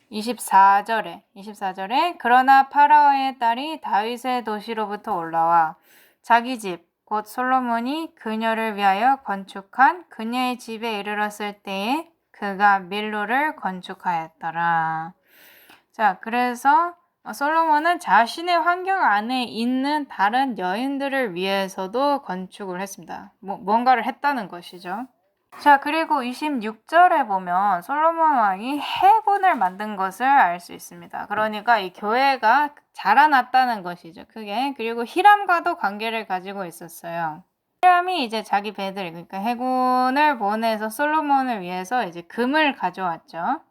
24절에 그러나 파라오의 딸이 다윗의 도시로부터 올라와 자기 집 곧 솔로몬이 그녀를 위하여 건축한 그녀의 집에 이르렀을 때에 그가 밀로를 건축하였더라. 자, 그래서 솔로몬은 자신의 환경 안에 있는 다른 여인들을 위해서도 건축을 했습니다. 뭔가를 했다는 것이죠. 자, 그리고 26절에 보면 솔로몬 왕이 해군을 만든 것을 알 수 있습니다. 그러니까 이 교회가 자라났다는 것이죠. 크게. 그리고 히람과도 관계를 가지고 있었어요. 히람이 이제 자기 배들, 그러니까 해군을 보내서 솔로몬을 위해서 이제 금을 가져왔죠.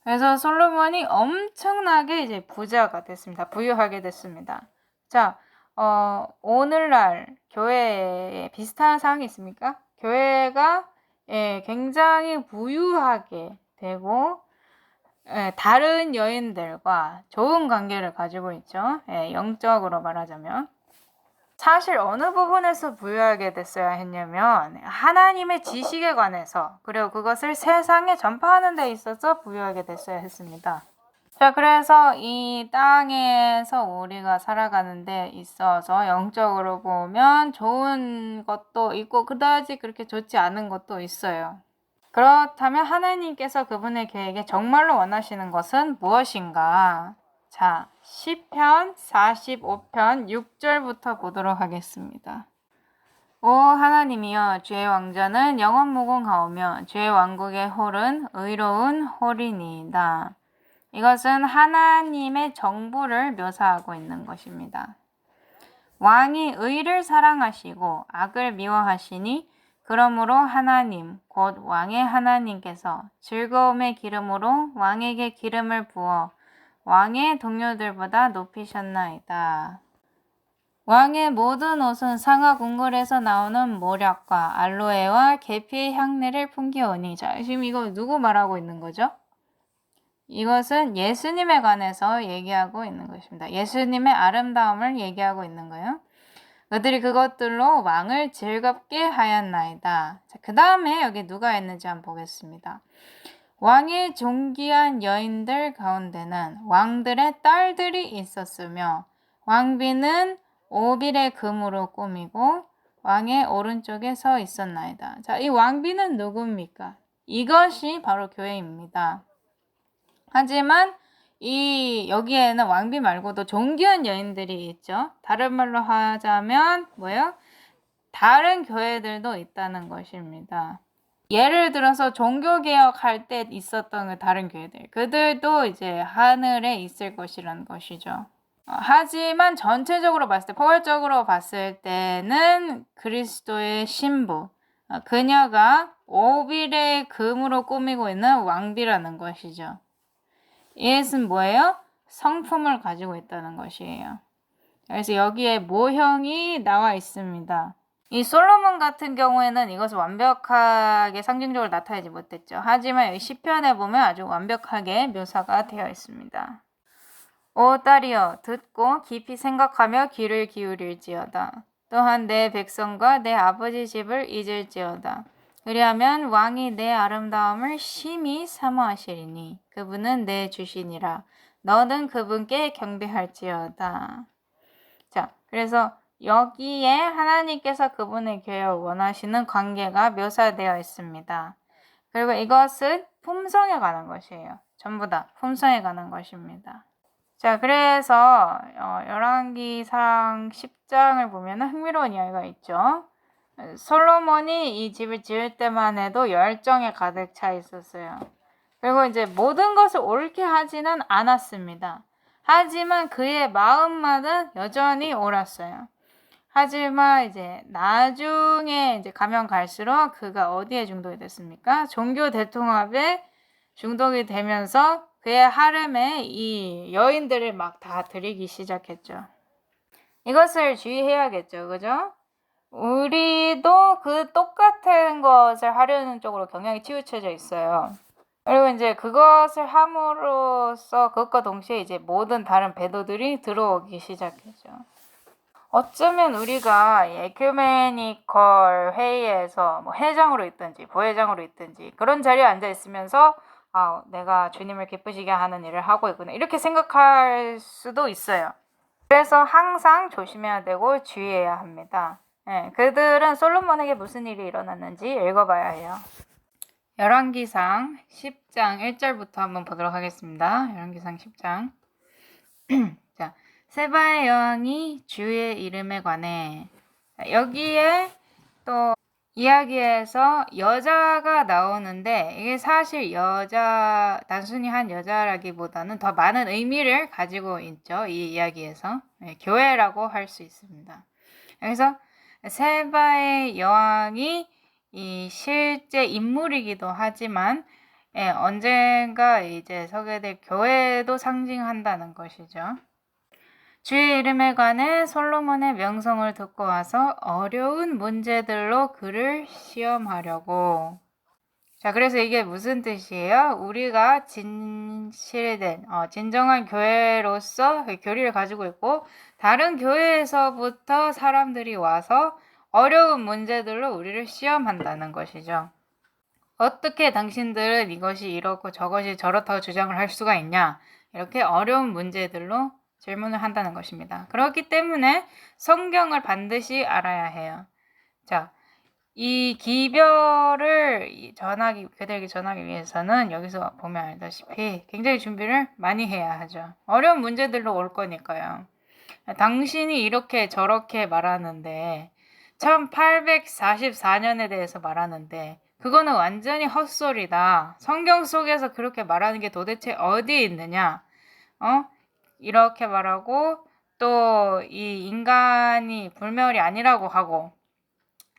그래서 솔로몬이 엄청나게 이제 부자가 됐습니다. 부유하게 됐습니다. 자, 오늘날 교회에 비슷한 사항이 있습니까? 교회가 굉장히 부유하게 되고 다른 여인들과 좋은 관계를 가지고 있죠. 영적으로 말하자면. 사실 어느 부분에서 부유하게 됐어야 했냐면 하나님의 지식에 관해서 그리고 그것을 세상에 전파하는 데 있어서 부유하게 됐어야 했습니다. 자, 그래서 이 땅에서 우리가 살아가는 데 있어서 영적으로 보면 좋은 것도 있고 그다지 그렇게 좋지 않은 것도 있어요. 그렇다면 하나님께서 그분의 계획에 정말로 원하시는 것은 무엇인가? 자, 시편 45편 6절부터 보도록 하겠습니다. 오 하나님이여 주의 왕자는 영원무궁하오며 주의 왕국의 홀은 의로운 홀이니이다. 이것은 하나님의 정부를 묘사하고 있는 것입니다. 왕이 의를 사랑하시고 악을 미워하시니 그러므로 하나님 곧 왕의 하나님께서 즐거움의 기름으로 왕에게 기름을 부어 왕의 동료들보다 높이셨나이다. 왕의 모든 옷은 상하 궁궐에서 나오는 모략과 알로에와 계피의 향내를 풍기오니. 자, 지금 이거 누구 말하고 있는 거죠? 이것은 예수님에 관해서 얘기하고 있는 것입니다. 예수님의 아름다움을 얘기하고 있는 거예요. 그들이 그것들로 왕을 즐겁게 하였나이다. 그 다음에 여기 누가 있는지 한번 보겠습니다. 왕의 존귀한 여인들 가운데는 왕들의 딸들이 있었으며 왕비는 오빌의 금으로 꾸미고 왕의 오른쪽에 서 있었나이다. 자, 이 왕비는 누굽니까? 이것이 바로 교회입니다. 하지만 여기에는 왕비 말고도 존귀한 여인들이 있죠. 다른 말로 하자면 뭐예요? 다른 교회들도 있다는 것입니다. 예를 들어서 종교개혁할 때 있었던 그 다른 교회들, 그들도 이제 하늘에 있을 것이라는 것이죠. 하지만 전체적으로 봤을 때, 포괄적으로 봤을 때는 그리스도의 신부, 그녀가 오빌의 금으로 꾸미고 있는 왕비라는 것이죠. 이것은 뭐예요? 성품을 가지고 있다는 것이에요. 그래서 여기에 모형이 나와 있습니다. 이 솔로몬 같은 경우에는 이것을 완벽하게 상징적으로 나타내지 못했죠. 하지만 여기 시편에 보면 아주 완벽하게 묘사가 되어 있습니다. 오 딸이여 듣고 깊이 생각하며 귀를 기울일지어다. 또한 내 백성과 내 아버지 집을 잊을지어다. 그리하면 왕이 내 아름다움을 심히 사모하시리니 그분은 내 주시니라. 너는 그분께 경배할지어다. 자, 그래서 여기에 하나님께서 그분의 교회와 원하시는 관계가 묘사되어 있습니다. 그리고 이것은 품성에 관한 것이에요. 전부 다 품성에 관한 것입니다. 자, 그래서 열왕기상 10장을 보면 흥미로운 이야기가 있죠. 솔로몬이 이 집을 지을 때만 해도 열정에 가득 차 있었어요. 그리고 이제 모든 것을 옳게 하지는 않았습니다. 하지만 그의 마음만은 여전히 옳았어요. 하지만 이제 나중에 이제 가면 갈수록 그가 어디에 중독이 됐습니까? 종교 대통합에 중독이 되면서 그의 하렘에 이 여인들을 막 다 들이기 시작했죠. 이것을 주의해야겠죠. 그죠? 우리도 그 똑같은 것을 하려는 쪽으로 경향이 치우쳐져 있어요. 그리고 이제 그것을 함으로써 그것과 동시에 이제 모든 다른 배도들이 들어오기 시작했죠. 어쩌면 우리가 에큐메니컬 회의에서 뭐 회장으로 있든지 부회장으로 있든지 그런 자리에 앉아 있으면서 내가 주님을 기쁘시게 하는 일을 하고 있구나 이렇게 생각할 수도 있어요. 그래서 항상 조심해야 되고 주의해야 합니다. 그들은 솔로몬에게 무슨 일이 일어났는지 읽어봐야 해요. 열왕기상 10장 1절부터 한번 보도록 하겠습니다. 열왕기상 10장 자, 세바의 여왕이 주의 이름에 관해 여기에 또 이야기에서 여자가 나오는데 이게 사실 단순히 한 여자라기보다는 더 많은 의미를 가지고 있죠. 이 이야기에서 교회라고 할 수 있습니다. 그래서 세바의 여왕이 이 실제 인물이기도 하지만 언젠가 이제 서게 될 교회도 상징한다는 것이죠. 주의 이름에 관해 솔로몬의 명성을 듣고 와서 어려운 문제들로 그를 시험하려고. 자, 그래서 이게 무슨 뜻이에요? 우리가 진실된 진정한 교회로서 교리를 가지고 있고 다른 교회에서부터 사람들이 와서 어려운 문제들로 우리를 시험한다는 것이죠. 어떻게 당신들은 이것이 이렇고 저것이 저렇다고 주장을 할 수가 있냐? 이렇게 어려운 문제들로 질문을 한다는 것입니다. 그렇기 때문에 성경을 반드시 알아야 해요. 자, 이 기별을 그들에게 전하기 위해서는 여기서 보면 알다시피 굉장히 준비를 많이 해야 하죠. 어려운 문제들로 올 거니까요. 당신이 이렇게 저렇게 말하는데 1844년에 대해서 말하는데 그거는 완전히 헛소리다. 성경 속에서 그렇게 말하는 게 도대체 어디에 있느냐? 이렇게 말하고 또 이 인간이 불멸이 아니라고 하고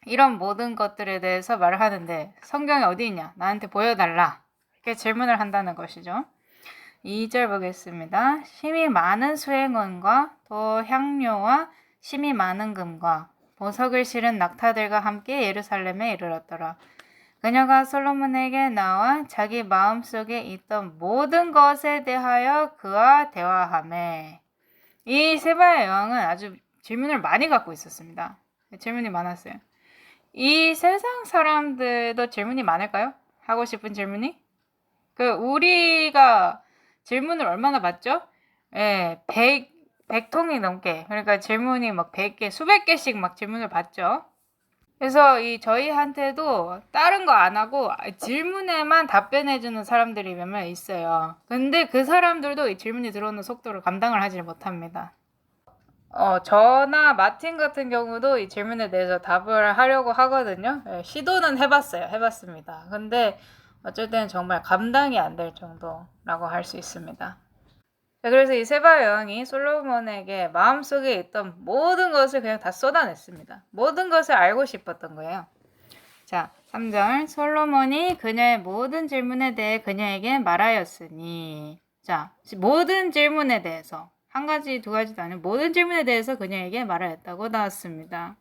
이런 모든 것들에 대해서 말을 하는데 성경이 어디 있냐? 나한테 보여달라. 이렇게 질문을 한다는 것이죠. 2절 보겠습니다. 심이 많은 수행원과 또 향료와 심이 많은 금과 보석을 실은 낙타들과 함께 예루살렘에 이르렀더라. 그녀가 솔로몬에게 나와 자기 마음속에 있던 모든 것에 대하여 그와 대화하매 이 세바의 여왕은 아주 질문을 많이 갖고 있었습니다. 질문이 많았어요. 이 세상 사람들도 질문이 많을까요? 하고 싶은 질문이? 우리가 질문을 얼마나 받죠? 100통이 넘게. 그러니까 질문이 막 100개, 수백 개씩 막 질문을 받죠. 그래서 저희한테도 다른 거 안 하고 질문에만 답변해주는 사람들이 몇몇 있어요. 근데 그 사람들도 이 질문이 들어오는 속도를 감당을 하지 못합니다. 저나 마틴 같은 경우도 이 질문에 대해서 답을 하려고 하거든요. 시도는 해봤습니다. 근데 어쨌든 정말 감당이 안 될 정도라고 할 수 있습니다. 자, 그래서 이 세바 여왕이 솔로몬에게 마음속에 있던 모든 것을 그냥 다 쏟아냈습니다. 모든 것을 알고 싶었던 거예요. 자, 3절 솔로몬이 그녀의 모든 질문에 대해 그녀에게 말하였으니 자, 모든 질문에 대해서 한 가지 두 가지도 아니고 모든 질문에 대해서 그녀에게 말하였다고 나왔습니다.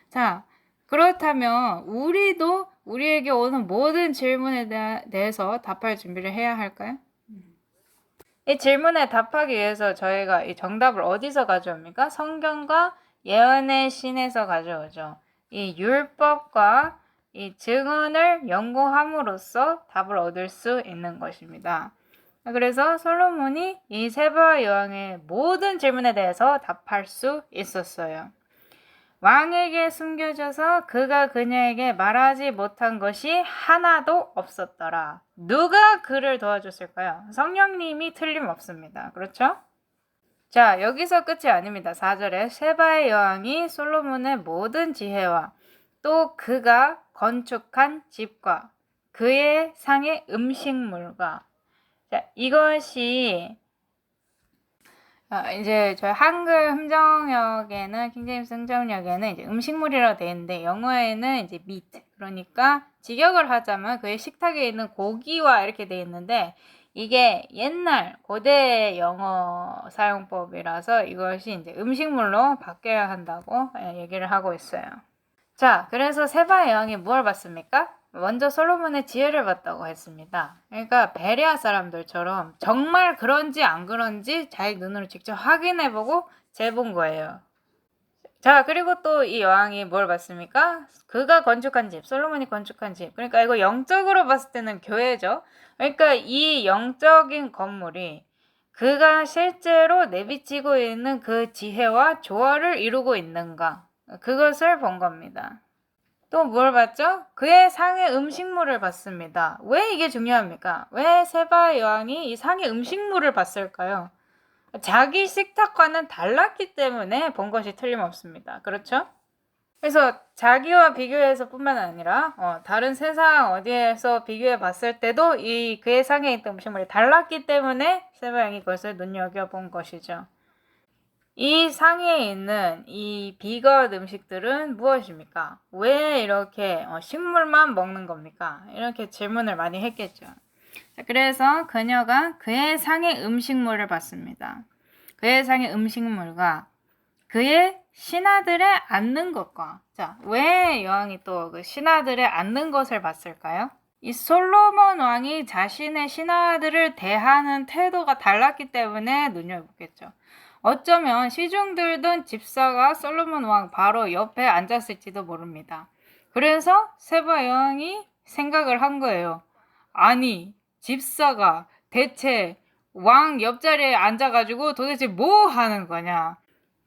자, 그렇다면 우리도 우리에게 오는 모든 질문에 대해서 답할 준비를 해야 할까요? 이 질문에 답하기 위해서 저희가 이 정답을 어디서 가져옵니까? 성경과 예언의 신에서 가져오죠. 이 율법과 이 증언을 연구함으로써 답을 얻을 수 있는 것입니다. 그래서 솔로몬이 이 세바 여왕의 모든 질문에 대해서 답할 수 있었어요. 왕에게 숨겨져서 그가 그녀에게 말하지 못한 것이 하나도 없었더라. 누가 그를 도와줬을까요? 성령님이 틀림없습니다. 그렇죠? 자, 여기서 끝이 아닙니다. 4절에 세바의 여왕이 솔로몬의 모든 지혜와 또 그가 건축한 집과 그의 상의 음식물과 자, 이것이 이제 저희 한글 흥정역에는 킹제임스 흥정역에는 이제 음식물이라고 되어 있는데 영어에는 이제 meat 그러니까 직역을 하자면 그의 식탁에 있는 고기와 이렇게 되어 있는데 이게 옛날 고대 영어 사용법이라서 이것이 이제 음식물로 바뀌어야 한다고 얘기를 하고 있어요. 자, 그래서 세바의 왕이 무엇을 받습니까? 먼저 솔로몬의 지혜를 받다고 했습니다. 그러니까 베레아 사람들처럼 정말 그런지 안 그런지 자기 눈으로 직접 확인해보고 재본 거예요. 자, 그리고 또 이 여왕이 뭘 받습니까? 그가 건축한 집, 솔로몬이 건축한 집. 그러니까 이거 영적으로 봤을 때는 교회죠. 그러니까 이 영적인 건물이 그가 실제로 내비치고 있는 그 지혜와 조화를 이루고 있는가. 그것을 본 겁니다. 또 뭘 봤죠? 그의 상의 음식물을 봤습니다. 왜 이게 중요합니까? 왜 세바 여왕이 이 상의 음식물을 봤을까요? 자기 식탁과는 달랐기 때문에 본 것이 틀림없습니다. 그렇죠? 그래서 자기와 비교해서 뿐만 아니라 다른 세상 어디에서 비교해 봤을 때도 이 그의 상에 있던 음식물이 달랐기 때문에 세바 여왕이 그것을 눈여겨본 것이죠. 이 상에 있는 이 비것 음식들은 무엇입니까? 왜 이렇게 식물만 먹는 겁니까? 이렇게 질문을 많이 했겠죠. 그래서 그녀가 그의 상의 음식물을 봤습니다. 그의 상의 음식물과 그의 신하들의 앉는 것과 왜 여왕이 또 그 신하들의 앉는 것을 봤을까요? 이 솔로몬 왕이 자신의 신하들을 대하는 태도가 달랐기 때문에 눈여겼겠죠. 어쩌면 시중들던 집사가 솔로몬 왕 바로 옆에 앉았을지도 모릅니다. 그래서 세바 여왕이 생각을 한 거예요. 아니, 집사가 대체 왕 옆자리에 앉아가지고 도대체 뭐 하는 거냐?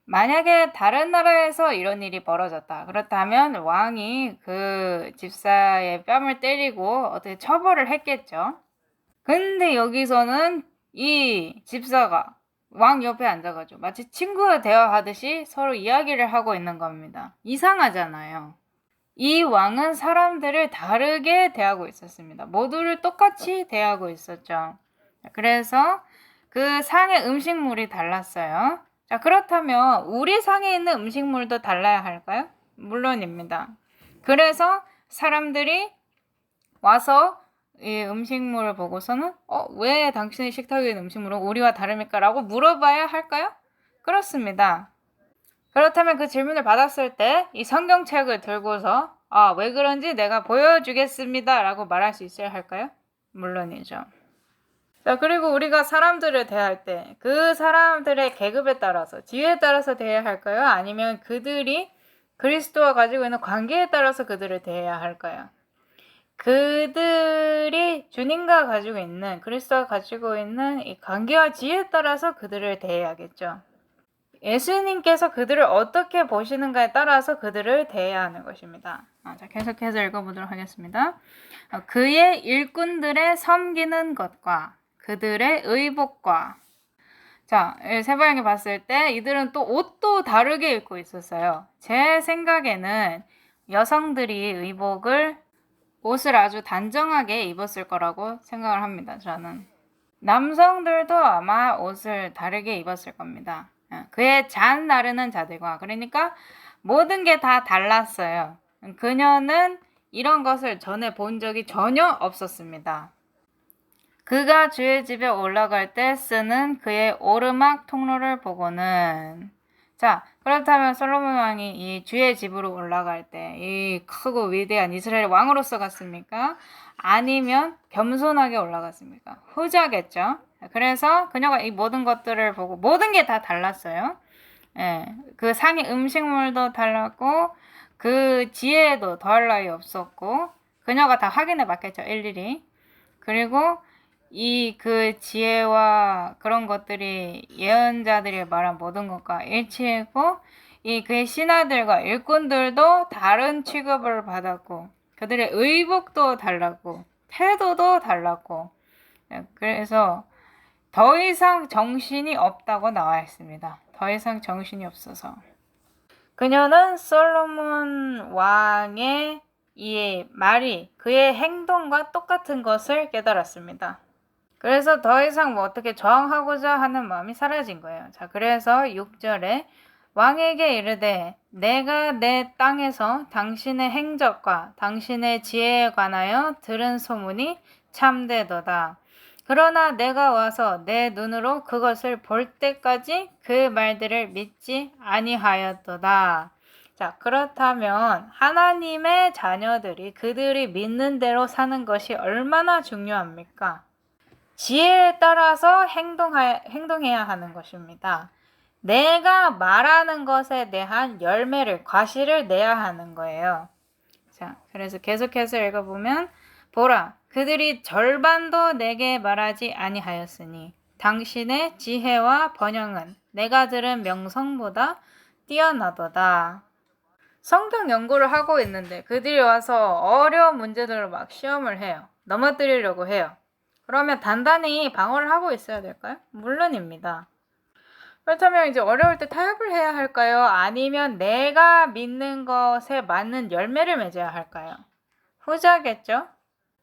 만약에 다른 나라에서 이런 일이 벌어졌다. 그렇다면 왕이 그 집사의 뺨을 때리고 어떻게 처벌을 했겠죠. 근데 여기서는 이 집사가 왕 옆에 앉아가지고 마치 친구와 대화하듯이 서로 이야기를 하고 있는 겁니다. 이상하잖아요. 이 왕은 사람들을 다르게 대하고 있었습니다. 모두를 똑같이 대하고 있었죠. 그래서 그 상의 음식물이 달랐어요. 자, 그렇다면 우리 상에 있는 음식물도 달라야 할까요? 물론입니다. 그래서 사람들이 와서 이 음식물을 보고서는 왜 당신의 식탁에 있는 음식물은 우리와 다릅니까? 라고 물어봐야 할까요? 그렇습니다. 그렇다면 그 질문을 받았을 때 이 성경책을 들고서 왜 그런지 내가 보여주겠습니다 라고 말할 수 있어야 할까요? 물론이죠. 자, 그리고 우리가 사람들을 대할 때 그 사람들의 계급에 따라서 지혜에 따라서 대해야 할까요? 아니면 그들이 그리스도와 가지고 있는 관계에 따라서 그들을 대해야 할까요? 그들이 주님과 가지고 있는 그리스도와 가지고 있는 이 관계와 지혜에 따라서 그들을 대해야겠죠. 예수님께서 그들을 어떻게 보시는가에 따라서 그들을 대해야 하는 것입니다. 자, 계속해서 읽어보도록 하겠습니다. 그의 일꾼들의 섬기는 것과 그들의 의복과 자, 세바 여왕이 봤을 때 이들은 또 옷도 다르게 입고 있었어요. 제 생각에는 여성들이 옷을 아주 단정하게 입었을 거라고 생각을 합니다. 저는. 남성들도 아마 옷을 다르게 입었을 겁니다. 그의 잔 나르는 자들과 그러니까 모든 게 다 달랐어요. 그녀는 이런 것을 전에 본 적이 전혀 없었습니다. 그가 주의 집에 올라갈 때 쓰는 그의 오르막 통로를 보고는 자, 그렇다면 솔로몬 왕이 이 주의 집으로 올라갈 때 이 크고 위대한 이스라엘 왕으로서 갔습니까? 아니면 겸손하게 올라갔습니까? 후자겠죠. 그래서 그녀가 이 모든 것들을 보고 모든 게 다 달랐어요. 그 상의 음식물도 달랐고 그 지혜도 더할 나위 없었고 그녀가 다 확인해 봤겠죠. 일일이. 그리고 그 지혜와 그런 것들이 예언자들이 말한 모든 것과 일치했고 그의 신하들과 일꾼들도 다른 취급을 받았고 그들의 의복도 달랐고 태도도 달랐고 그래서 더 이상 정신이 없다고 나와 있습니다. 더 이상 정신이 없어서 그녀는 솔로몬 왕의 이 말이 그의 행동과 똑같은 것을 깨달았습니다. 그래서 더 이상 어떻게 저항하고자 하는 마음이 사라진 거예요. 자, 그래서 6절에 왕에게 이르되 내가 내 땅에서 당신의 행적과 당신의 지혜에 관하여 들은 소문이 참되도다. 그러나 내가 와서 내 눈으로 그것을 볼 때까지 그 말들을 믿지 아니하였도다. 자, 그렇다면 하나님의 자녀들이 그들이 믿는 대로 사는 것이 얼마나 중요합니까? 지혜에 따라서 행동해야 하는 것입니다. 내가 말하는 것에 대한 열매를, 과실을 내야 하는 거예요. 자, 그래서 계속해서 읽어보면 보라, 그들이 절반도 내게 말하지 아니하였으니 당신의 지혜와 번영은 내가 들은 명성보다 뛰어나도다. 성경 연구를 하고 있는데 그들이 와서 어려운 문제들을 막 시험을 해요. 넘어뜨리려고 해요. 그러면 단단히 방어를 하고 있어야 될까요? 물론입니다. 그렇다면 이제 어려울 때 타협을 해야 할까요? 아니면 내가 믿는 것에 맞는 열매를 맺어야 할까요? 후자겠죠?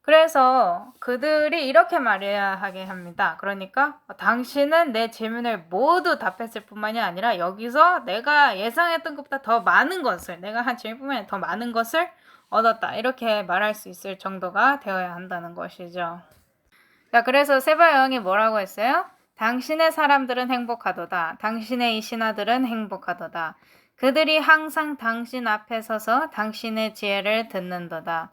그래서 그들이 이렇게 말해야 하게 합니다. 그러니까 당신은 내 질문을 모두 답했을 뿐만이 아니라 여기서 내가 예상했던 것보다 더 많은 것을, 내가 한 질문뿐만 아니라 더 많은 것을 얻었다. 이렇게 말할 수 있을 정도가 되어야 한다는 것이죠. 자, 그래서 세바 여왕이 뭐라고 했어요? 당신의 사람들은 행복하도다. 당신의 이 신하들은 행복하도다. 그들이 항상 당신 앞에 서서 당신의 지혜를 듣는도다.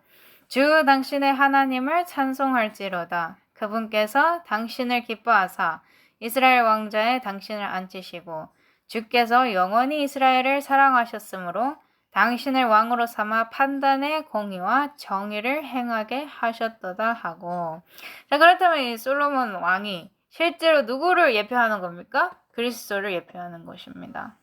주 당신의 하나님을 찬송할지로다. 그분께서 당신을 기뻐하사 이스라엘 왕자에 당신을 앉히시고 주께서 영원히 이스라엘을 사랑하셨으므로 당신을 왕으로 삼아 판단의 공의와 정의를 행하게 하셨도다 하고. 자, 그렇다면 이 솔로몬 왕이 실제로 누구를 예표하는 겁니까? 그리스도를 예표하는 것입니다.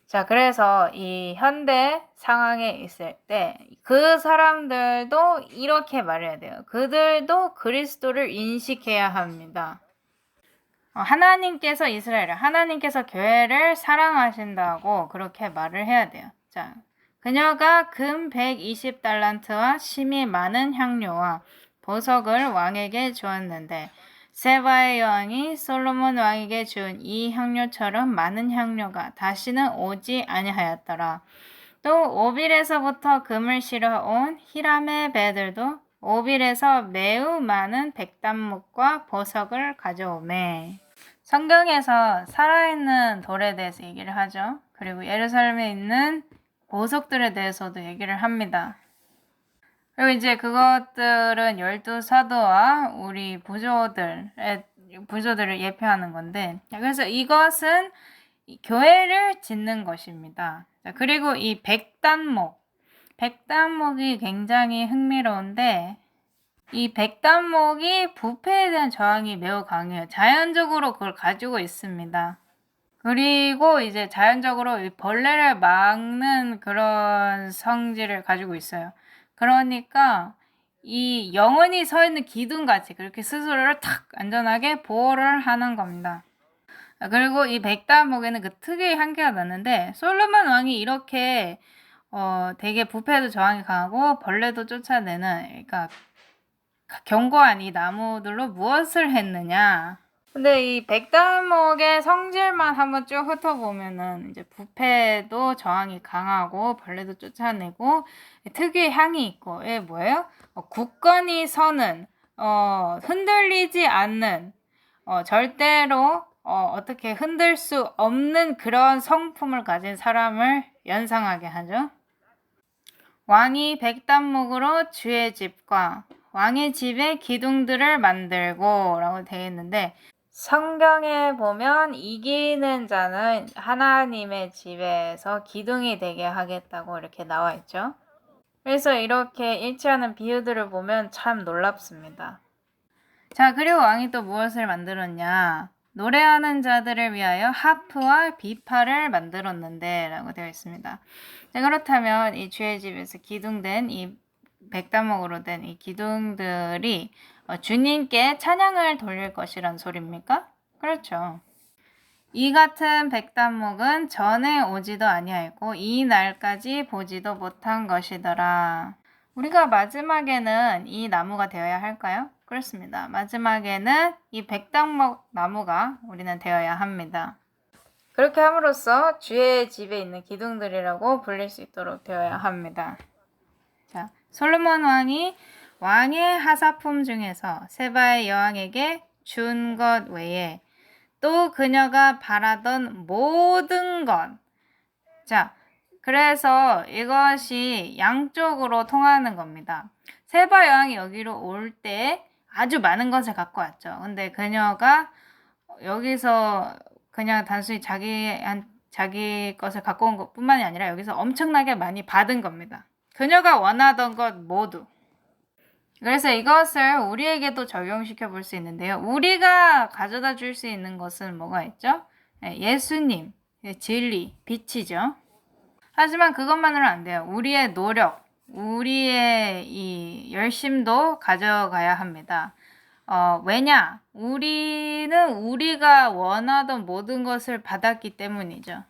자, 그래서 이 현대 상황에 있을 때 그 사람들도 이렇게 말해야 돼요. 그들도 그리스도를 인식해야 합니다. 하나님께서 하나님께서 교회를 사랑하신다고 그렇게 말을 해야 돼요. 자, 그녀가 금 120달란트와 심이 많은 향료와 보석을 왕에게 주었는데 세바의 여왕이 솔로몬 왕에게 준 이 향료처럼 많은 향료가 다시는 오지 아니하였더라. 또 오빌에서부터 금을 실어온 히람의 배들도 오빌에서 매우 많은 백단목과 보석을 가져오매. 성경에서 살아있는 돌에 대해서 얘기를 하죠. 그리고 예루살렘에 있는 보석들에 대해서도 얘기를 합니다. 그리고 이제 그것들은 12사도와 우리 부조들을 예표하는 건데, 그래서 이것은 교회를 짓는 것입니다. 그리고 이 백단목이 굉장히 흥미로운데, 이 백단목이 부패에 대한 저항이 매우 강해요. 자연적으로 그걸 가지고 있습니다. 그리고 이제 자연적으로 벌레를 막는 그런 성질을 가지고 있어요. 그러니까 이 영원히 서 있는 기둥같이 그렇게 스스로를 탁 안전하게 보호를 하는 겁니다. 그리고 이 백단목에는 그 특유의 향기가 나는데 솔로몬 왕이 이렇게 되게 부패에도 저항이 강하고 벌레도 쫓아내는, 그러니까 견고한 이 나무들로 무엇을 했느냐? 근데 이 백단목의 성질만 한번 쭉 훑어보면은 이제 부패도 저항이 강하고 벌레도 쫓아내고 특유의 향이 있고, 이게 뭐예요? 굳건히 서는, 흔들리지 않는, 절대로 어떻게 흔들 수 없는 그런 성품을 가진 사람을 연상하게 하죠. 왕이 백단목으로 주의 집과 왕의 집에 기둥들을 만들고 라고 되어 있는데, 성경에 보면 이기는 자는 하나님의 집에서 기둥이 되게 하겠다고 이렇게 나와 있죠. 그래서 이렇게 일치하는 비유들을 보면 참 놀랍습니다. 자, 그리고 왕이 또 무엇을 만들었냐? 노래하는 자들을 위하여 하프와 비파를 만들었는데 라고 되어 있습니다. 자, 그렇다면 이 주의 집에서 기둥된 이 백단목으로 된 이 기둥들이 주님께 찬양을 돌릴 것이란 소리입니까? 그렇죠. 이 같은 백단목은 전에 오지도 아니하였고 이 날까지 보지도 못한 것이더라. 우리가 마지막에는 이 나무가 되어야 할까요? 그렇습니다. 마지막에는 이 백단목 나무가 우리는 되어야 합니다. 그렇게 함으로써 주의 집에 있는 기둥들이라고 불릴 수 있도록 되어야 합니다. 자, 솔로몬 왕이 왕의 하사품 중에서 세바의 여왕에게 준 것 외에 또 그녀가 바라던 모든 것. 자, 그래서 이것이 양쪽으로 통하는 겁니다. 세바 여왕이 여기로 올 때 아주 많은 것을 갖고 왔죠. 근데 그녀가 여기서 그냥 단순히 자기 것을 갖고 온 것뿐만이 아니라 여기서 엄청나게 많이 받은 겁니다. 그녀가 원하던 것 모두. 그래서 이것을 우리에게도 적용시켜 볼 수 있는데요. 우리가 가져다 줄 수 있는 것은 뭐가 있죠? 예수님, 진리, 빛이죠. 하지만 그것만으로는 안 돼요. 우리의 노력, 우리의 이 열심도 가져가야 합니다. 왜냐? 우리는 우리가 원하던 모든 것을 받았기 때문이죠.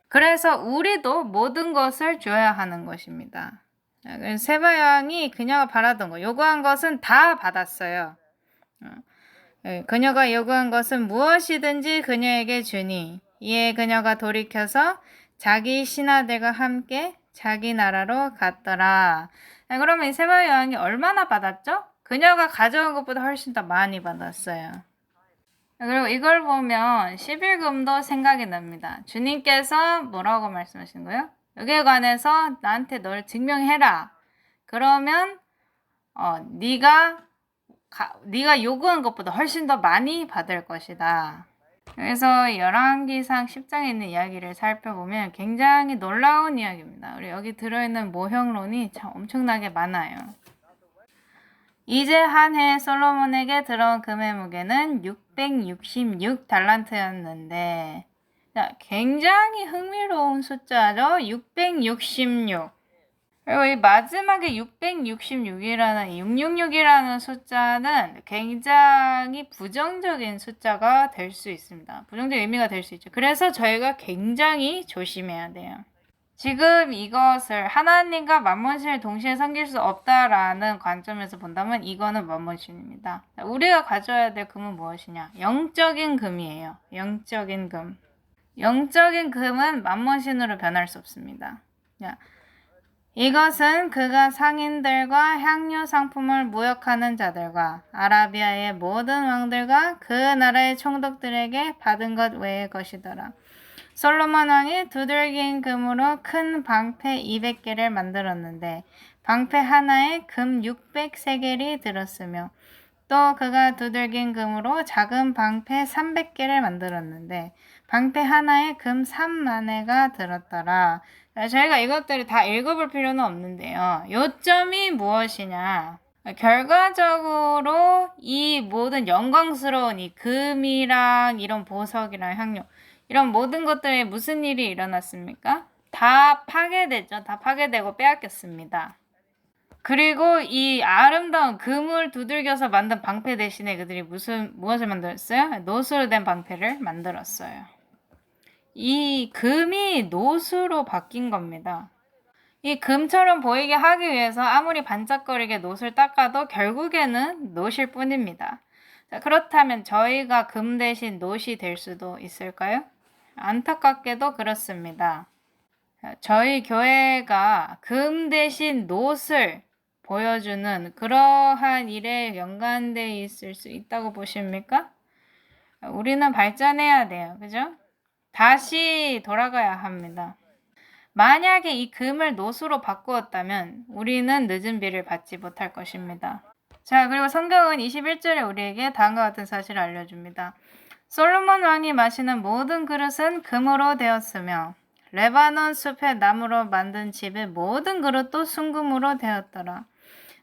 그래서 우리도 모든 것을 줘야 하는 것입니다. 세바 여왕이 그녀가 바라던 것, 요구한 것은 다 받았어요. 그녀가 요구한 것은 무엇이든지 그녀에게 주니 이에 그녀가 돌이켜서 자기 신하들과 함께 자기 나라로 갔더라. 그러면 이 세바 여왕이 얼마나 받았죠? 그녀가 가져온 것보다 훨씬 더 많이 받았어요. 그리고 이걸 보면 11금도 생각이 납니다. 주님께서 뭐라고 말씀하시는 거예요? 여기에 관해서 나한테 널 증명해라. 그러면 네가 요구한 것보다 훨씬 더 많이 받을 것이다. 그래서 열왕기상 10장에 있는 이야기를 살펴보면 굉장히 놀라운 이야기입니다. 우리 여기 들어있는 모형론이 참 엄청나게 많아요. 이제 한 해 솔로몬에게 들어온 금의 무게는 666달란트였는데 굉장히 흥미로운 숫자죠. 666. 그리고 이 마지막에 666이라는 숫자는 굉장히 부정적인 숫자가 될 수 있습니다. 부정적인 의미가 될 수 있죠. 그래서 저희가 굉장히 조심해야 돼요. 지금 이것을 하나님과 만몬신을 동시에 섬길 수 없다라는 관점에서 본다면 이거는 만몬신입니다. 우리가 가져야 될 금은 무엇이냐? 영적인 금이에요. 영적인 금. 영적인 금은 만몬신으로 변할 수 없습니다. 이것은 그가 상인들과 향유 상품을 무역하는 자들과 아라비아의 모든 왕들과 그 나라의 총독들에게 받은 것 외의 것이더라. 솔로몬 왕이 두들긴 금으로 큰 방패 200개를 만들었는데 방패 하나에 금 600세겔이 들었으며 또 그가 두들긴 금으로 작은 방패 300개를 만들었는데 방패 하나에 금 3만회가 들었더라. 저희가 이것들을 다 읽어볼 필요는 없는데요. 요점이 무엇이냐? 결과적으로 이 모든 영광스러운 이 금이랑 이런 보석이랑 향료 이런 모든 것들에 무슨 일이 일어났습니까? 다 파괴됐죠. 다 파괴되고 빼앗겼습니다. 그리고 이 아름다운 금을 두들겨서 만든 방패 대신에 그들이 무엇을 만들었어요? 노수로 된 방패를 만들었어요. 이 금이 노수로 바뀐 겁니다. 이 금처럼 보이게 하기 위해서 아무리 반짝거리게 노수를 닦아도 결국에는 노실 뿐입니다. 자, 그렇다면 저희가 금 대신 노시 될 수도 있을까요? 안타깝게도 그렇습니다. 저희 교회가 금 대신 노를 보여주는 그러한 일에 연관되어 있을 수 있다고 보십니까? 우리는 발전해야 돼요. 그죠? 다시 돌아가야 합니다. 만약에 이 금을 노수로 바꾸었다면 우리는 늦은 비를 받지 못할 것입니다. 자, 그리고 성경은 21절에 우리에게 다음과 같은 사실을 알려줍니다. 솔로몬 왕이 마시는 모든 그릇은 금으로 되었으며 레바논 숲의 나무로 만든 집의 모든 그릇도 순금으로 되었더라.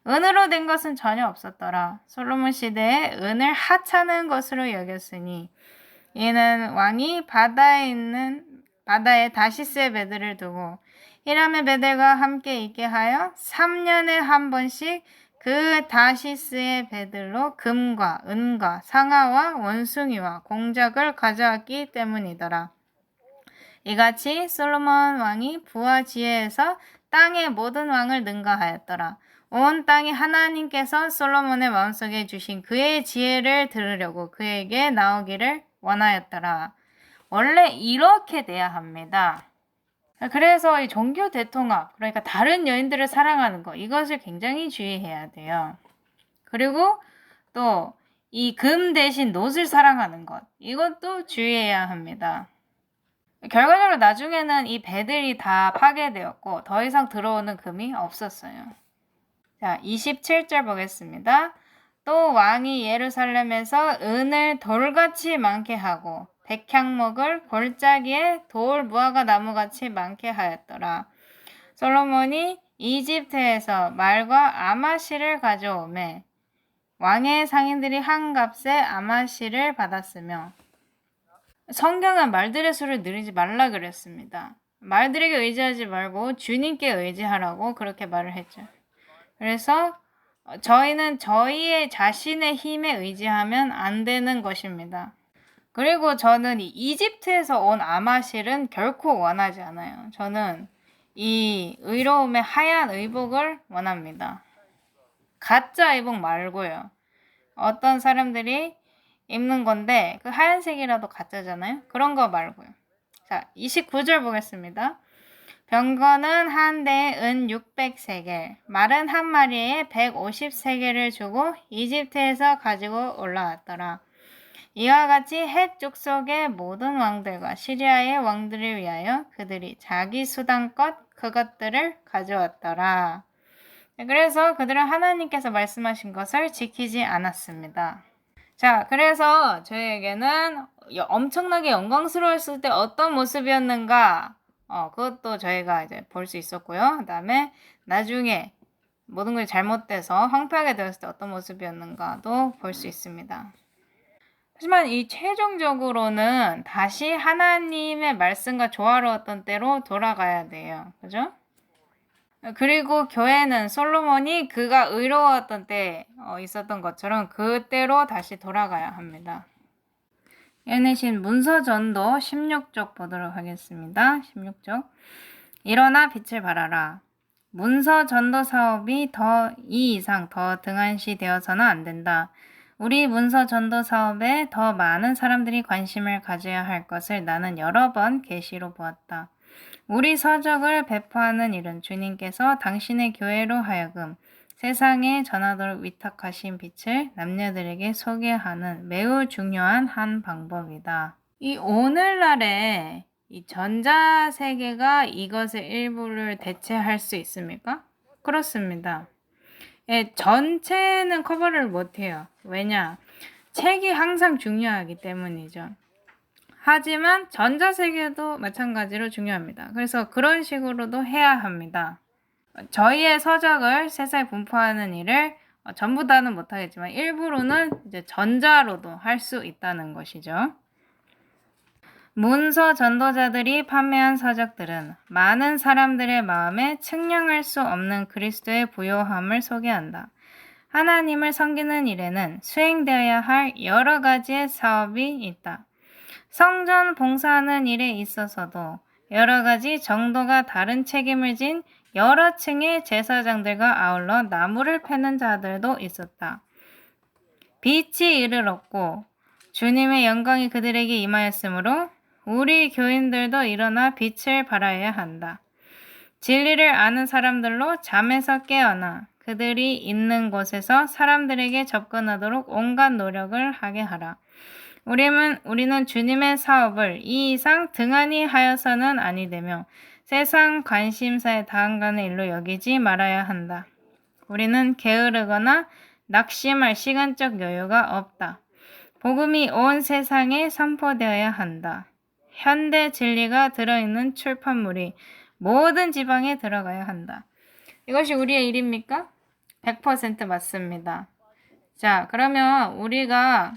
은으로 된 것은 전혀 없었더라. 솔로몬 시대에 은을 하찮은 것으로 여겼으니 이는 왕이 바다에 다시스의 배들을 두고 히람의 배들과 함께 있게 하여 3년에 한 번씩 그 다시스의 배들로 금과 은과 상아와 원숭이와 공작을 가져왔기 때문이더라. 이같이 솔로몬 왕이 부와 지혜에서 땅의 모든 왕을 능가하였더라. 온 땅이 하나님께서 솔로몬의 마음속에 주신 그의 지혜를 들으려고 그에게 나오기를 원하였더라. 원래 이렇게 돼야 합니다. 그래서 이 종교 대통합, 그러니까 다른 여인들을 사랑하는 거, 이것을 굉장히 주의해야 돼요. 그리고 또 이 금 대신 놋을 사랑하는 것. 이것도 주의해야 합니다. 결과적으로 나중에는 이 배들이 다 파괴되었고 더 이상 들어오는 금이 없었어요. 자, 27절 보겠습니다. 또 왕이 예루살렘에서 은을 돌같이 많게 하고 백향목을 골짜기에 돌 무화과 나무같이 많게 하였더라. 솔로몬이 이집트에서 말과 아마씨를 가져오매 왕의 상인들이 한 값에 아마씨를 받았으며 성경은 말들의 수를 늘리지 말라 그랬습니다. 말들에게 의지하지 말고 주님께 의지하라고 그렇게 말을 했죠. 그래서 저희는 저희의 자신의 힘에 의지하면 안 되는 것입니다. 그리고 저는 이 이집트에서 온 아마실은 결코 원하지 않아요. 저는 이 의로움의 하얀 의복을 원합니다. 가짜 의복 말고요. 어떤 사람들이 입는 건데 그 하얀색이라도 가짜잖아요. 그런 거 말고요. 자, 29절 보겠습니다. 병거는 한 대에 은 600세겔, 말은 한 마리에 150세겔을 주고 이집트에서 가지고 올라왔더라. 이와 같이 헷 족속의 모든 왕들과 시리아의 왕들을 위하여 그들이 자기 수단껏 그것들을 가져왔더라. 그래서 그들은 하나님께서 말씀하신 것을 지키지 않았습니다. 자, 그래서 저희에게는 엄청나게 영광스러웠을 때 어떤 모습이었는가, 그것도 저희가 이제 볼 수 있었고요. 그 다음에 나중에 모든 것이 잘못돼서 황폐하게 되었을 때 어떤 모습이었는가도 볼 수 있습니다. 하지만 이 최종적으로는 다시 하나님의 말씀과 조화로웠던 때로 돌아가야 돼요. 그죠? 그리고 교회는 솔로몬이 그가 의로웠던 때 있었던 것처럼 그때로 다시 돌아가야 합니다. 예내신 문서전도 16쪽 보도록 하겠습니다. 16쪽. 일어나 빛을 발하라. 문서전도 사업이 이 이상 더 등한시 되어서는 안 된다. 우리 문서전도 사업에 더 많은 사람들이 관심을 가져야 할 것을 나는 여러 번 계시로 보았다. 우리 서적을 배포하는 일은 주님께서 당신의 교회로 하여금 세상에 전하도록 위탁하신 빛을 남녀들에게 소개하는 매우 중요한 한 방법이다. 이 오늘날에 이 전자세계가 이것의 일부를 대체할 수 있습니까? 그렇습니다. 예, 전체는 커버를 못해요. 왜냐? 책이 항상 중요하기 때문이죠. 하지만 전자세계도 마찬가지로 중요합니다. 그래서 그런 식으로도 해야 합니다. 저희의 서적을 세상에 분포하는 일을 전부 다는 못하겠지만 일부로는 이제 전자로도 할 수 있다는 것이죠. 문서 전도자들이 판매한 서적들은 많은 사람들의 마음에 측량할 수 없는 그리스도의 부요함을 소개한다. 하나님을 섬기는 일에는 수행되어야 할 여러 가지의 사업이 있다. 성전 봉사하는 일에 있어서도 여러 가지 정도가 다른 책임을 진 여러 층의 제사장들과 아울러 나무를 패는 자들도 있었다. 빛이 이를 얻고 주님의 영광이 그들에게 임하였으므로 우리 교인들도 일어나 빛을 발하여야 한다. 진리를 아는 사람들로 잠에서 깨어나 그들이 있는 곳에서 사람들에게 접근하도록 온갖 노력을 하게 하라. 우리는 주님의 사업을 이 이상 등한히 하여서는 아니 되며 세상 관심사에 다한가는 일로 여기지 말아야 한다. 우리는 게으르거나 낙심할 시간적 여유가 없다. 복음이 온 세상에 선포되어야 한다. 현대 진리가 들어있는 출판물이 모든 지방에 들어가야 한다. 이것이 우리의 일입니까? 100% 맞습니다. 자, 그러면 우리가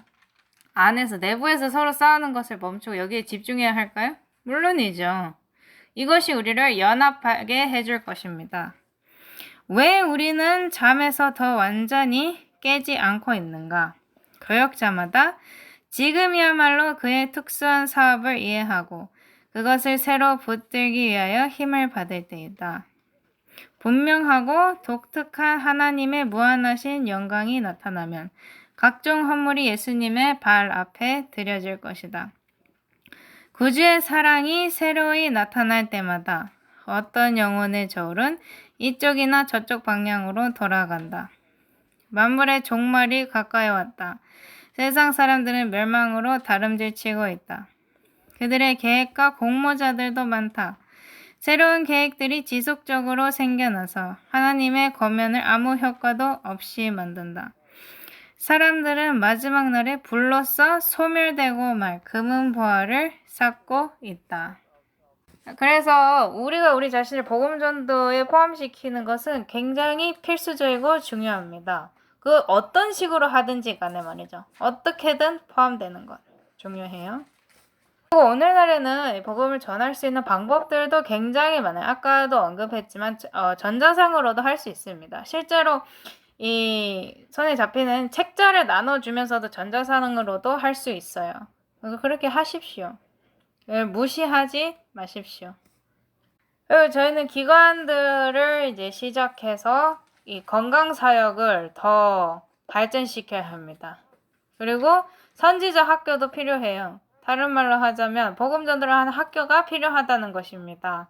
안에서 내부에서 서로 싸우는 것을 멈추고 여기에 집중해야 할까요? 물론이죠. 이것이 우리를 연합하게 해줄 것입니다. 왜 우리는 잠에서 더 완전히 깨지 않고 있는가? 교역자마다 지금이야말로 그의 특수한 사업을 이해하고 그것을 새로 붙들기 위하여 힘을 받을 때이다. 분명하고 독특한 하나님의 무한하신 영광이 나타나면 각종 헌물이 예수님의 발 앞에 드려질 것이다. 구주의 사랑이 새로이 나타날 때마다 어떤 영혼의 저울은 이쪽이나 저쪽 방향으로 돌아간다. 만물의 종말이 가까이 왔다. 세상 사람들은 멸망으로 다름질치고 있다. 그들의 계획과 공모자들도 많다. 새로운 계획들이 지속적으로 생겨나서 하나님의 권면을 아무 효과도 없이 만든다. 사람들은 마지막 날에 불로써 소멸되고 말 금은보화를 쌓고 있다. 그래서 우리가 우리 자신을 복음 전도에 포함시키는 것은 굉장히 필수적이고 중요합니다. 그 어떤 식으로 하든지 간에 말이죠. 어떻게든 포함되는 것 중요해요. 그리고 오늘날에는 복음을 전할 수 있는 방법들도 굉장히 많아요. 아까도 언급했지만 전자상으로도 할 수 있습니다. 실제로 이 손에 잡히는 책자를 나눠주면서도 전자상으로도 할 수 있어요. 그렇게 하십시오. 무시하지 마십시오. 그리고 저희는 기관들을 이제 시작해서 이 건강 사역을 더 발전시켜야 합니다. 그리고 선지자 학교도 필요해요. 다른 말로 하자면 복음 전도를 하는 학교가 필요하다는 것입니다.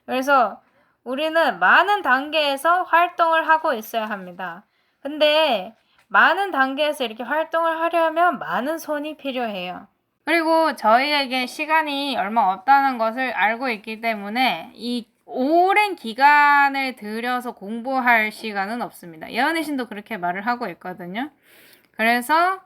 그래서 우리는 많은 단계에서 활동을 하고 있어야 합니다. 근데 많은 단계에서 이렇게 활동을 하려면 많은 손이 필요해요. 그리고 저희에게 시간이 얼마 없다는 것을 알고 있기 때문에 이 오랜 기간을 들여서 공부할 시간은 없습니다. 예언의 신도 그렇게 말을 하고 있거든요. 그래서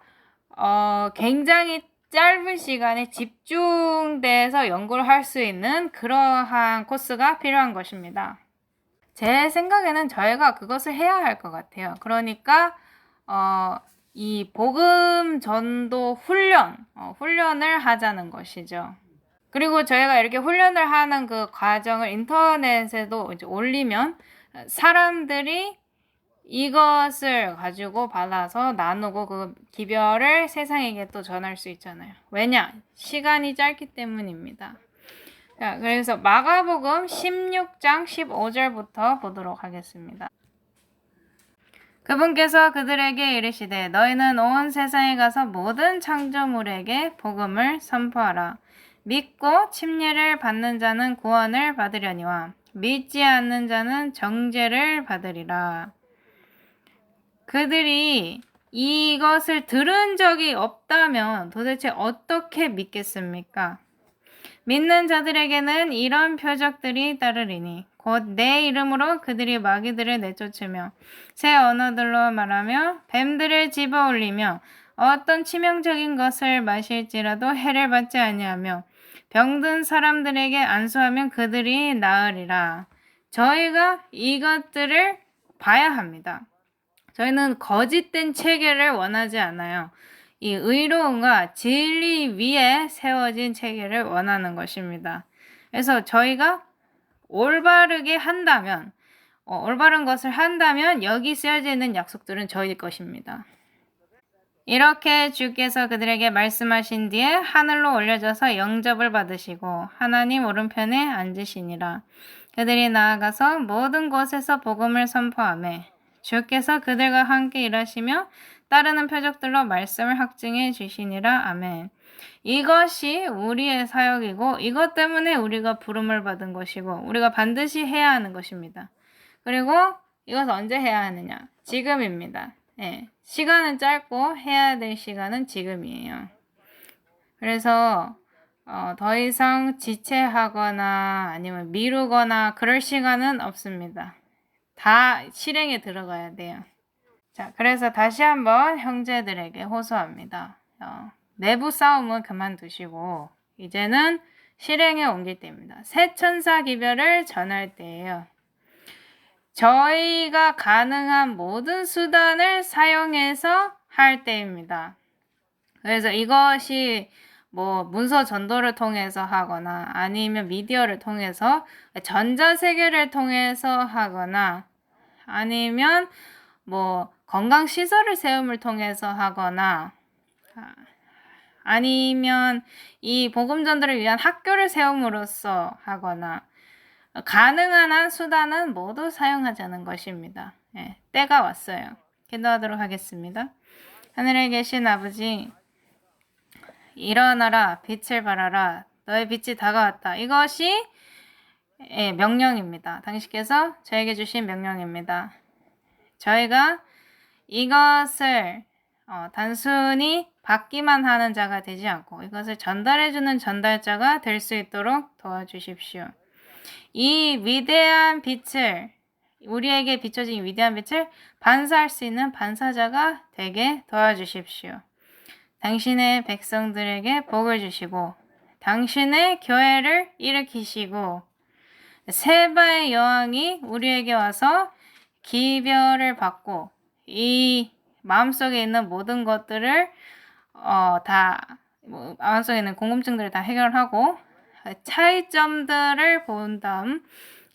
굉장히 짧은 시간에 집중돼서 연구를 할 수 있는 그러한 코스가 필요한 것입니다. 제 생각에는 저희가 그것을 해야 할 것 같아요. 그러니까 이 복음 전도 훈련을 하자는 것이죠. 그리고 저희가 이렇게 훈련을 하는 그 과정을 인터넷에도 이제 올리면 사람들이 이것을 가지고 받아서 나누고 그 기별을 세상에게 또 전할 수 있잖아요. 왜냐? 시간이 짧기 때문입니다. 자, 그래서 마가복음 16장 15절부터 보도록 하겠습니다. 그분께서 그들에게 이르시되 너희는 온 세상에 가서 모든 창조물에게 복음을 선포하라. 믿고 침례를 받는 자는 구원을 받으려니와 믿지 않는 자는 정죄를 받으리라. 그들이 이것을 들은 적이 없다면 도대체 어떻게 믿겠습니까? 믿는 자들에게는 이런 표적들이 따르리니 곧 내 이름으로 그들이 마귀들을 내쫓으며 새 언어들로 말하며 뱀들을 집어올리며 어떤 치명적인 것을 마실지라도 해를 받지 아니하며 병든 사람들에게 안수하면 그들이 나으리라. 저희가 이것들을 봐야 합니다. 저희는 거짓된 체계를 원하지 않아요. 이 의로움과 진리 위에 세워진 체계를 원하는 것입니다. 그래서 저희가 올바르게 한다면, 올바른 것을 한다면 여기 쓰여져 있는 약속들은 저희 것입니다. 이렇게 주께서 그들에게 말씀하신 뒤에 하늘로 올려져서 영접을 받으시고 하나님 오른편에 앉으시니라. 그들이 나아가서 모든 곳에서 복음을 선포하며 주께서 그들과 함께 일하시며 따르는 표적들로 말씀을 확증해 주시니라. 아멘. 이것이 우리의 사역이고 이것 때문에 우리가 부름을 받은 것이고 우리가 반드시 해야 하는 것입니다. 그리고 이것을 언제 해야 하느냐? 지금입니다. 예, 시간은 짧고 해야 될 시간은 지금이에요. 그래서 더 이상 지체하거나 아니면 미루거나 그럴 시간은 없습니다. 다 실행에 들어가야 돼요. 자, 그래서 다시 한번 형제들에게 호소합니다. 내부 싸움은 그만두시고 이제는 실행에 옮길 때입니다. 새 천사 기별을 전할 때예요. 저희가 가능한 모든 수단을 사용해서 할 때입니다. 그래서 이것이 뭐 문서 전도를 통해서 하거나 아니면 미디어를 통해서 전자세계를 통해서 하거나 아니면 뭐 건강시설을 세움을 통해서 하거나 아니면 이 복음전도를 위한 학교를 세움으로써 하거나 가능한 한 수단은 모두 사용하자는 것입니다. 예, 때가 왔어요. 기도하도록 하겠습니다. 하늘에 계신 아버지, 일어나라, 빛을 발하라, 너의 빛이 다가왔다. 이것이 명령입니다. 당신께서 저에게 주신 명령입니다. 저희가 이것을 단순히 받기만 하는 자가 되지 않고 이것을 전달해주는 전달자가 될 수 있도록 도와주십시오. 이 위대한 빛을 우리에게 비춰진 위대한 빛을 반사할 수 있는 반사자가 되게 도와주십시오. 당신의 백성들에게 복을 주시고 당신의 교회를 일으키시고 세바의 여왕이 우리에게 와서 기별을 받고 이 마음속에 있는 모든 것들을 마음속에 있는 궁금증들을 다 해결하고 차이점들을 본 다음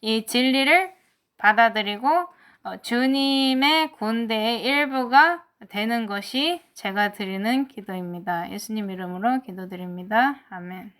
이 진리를 받아들이고 주님의 군대의 일부가 되는 것이 제가 드리는 기도입니다. 예수님 이름으로 기도드립니다. 아멘.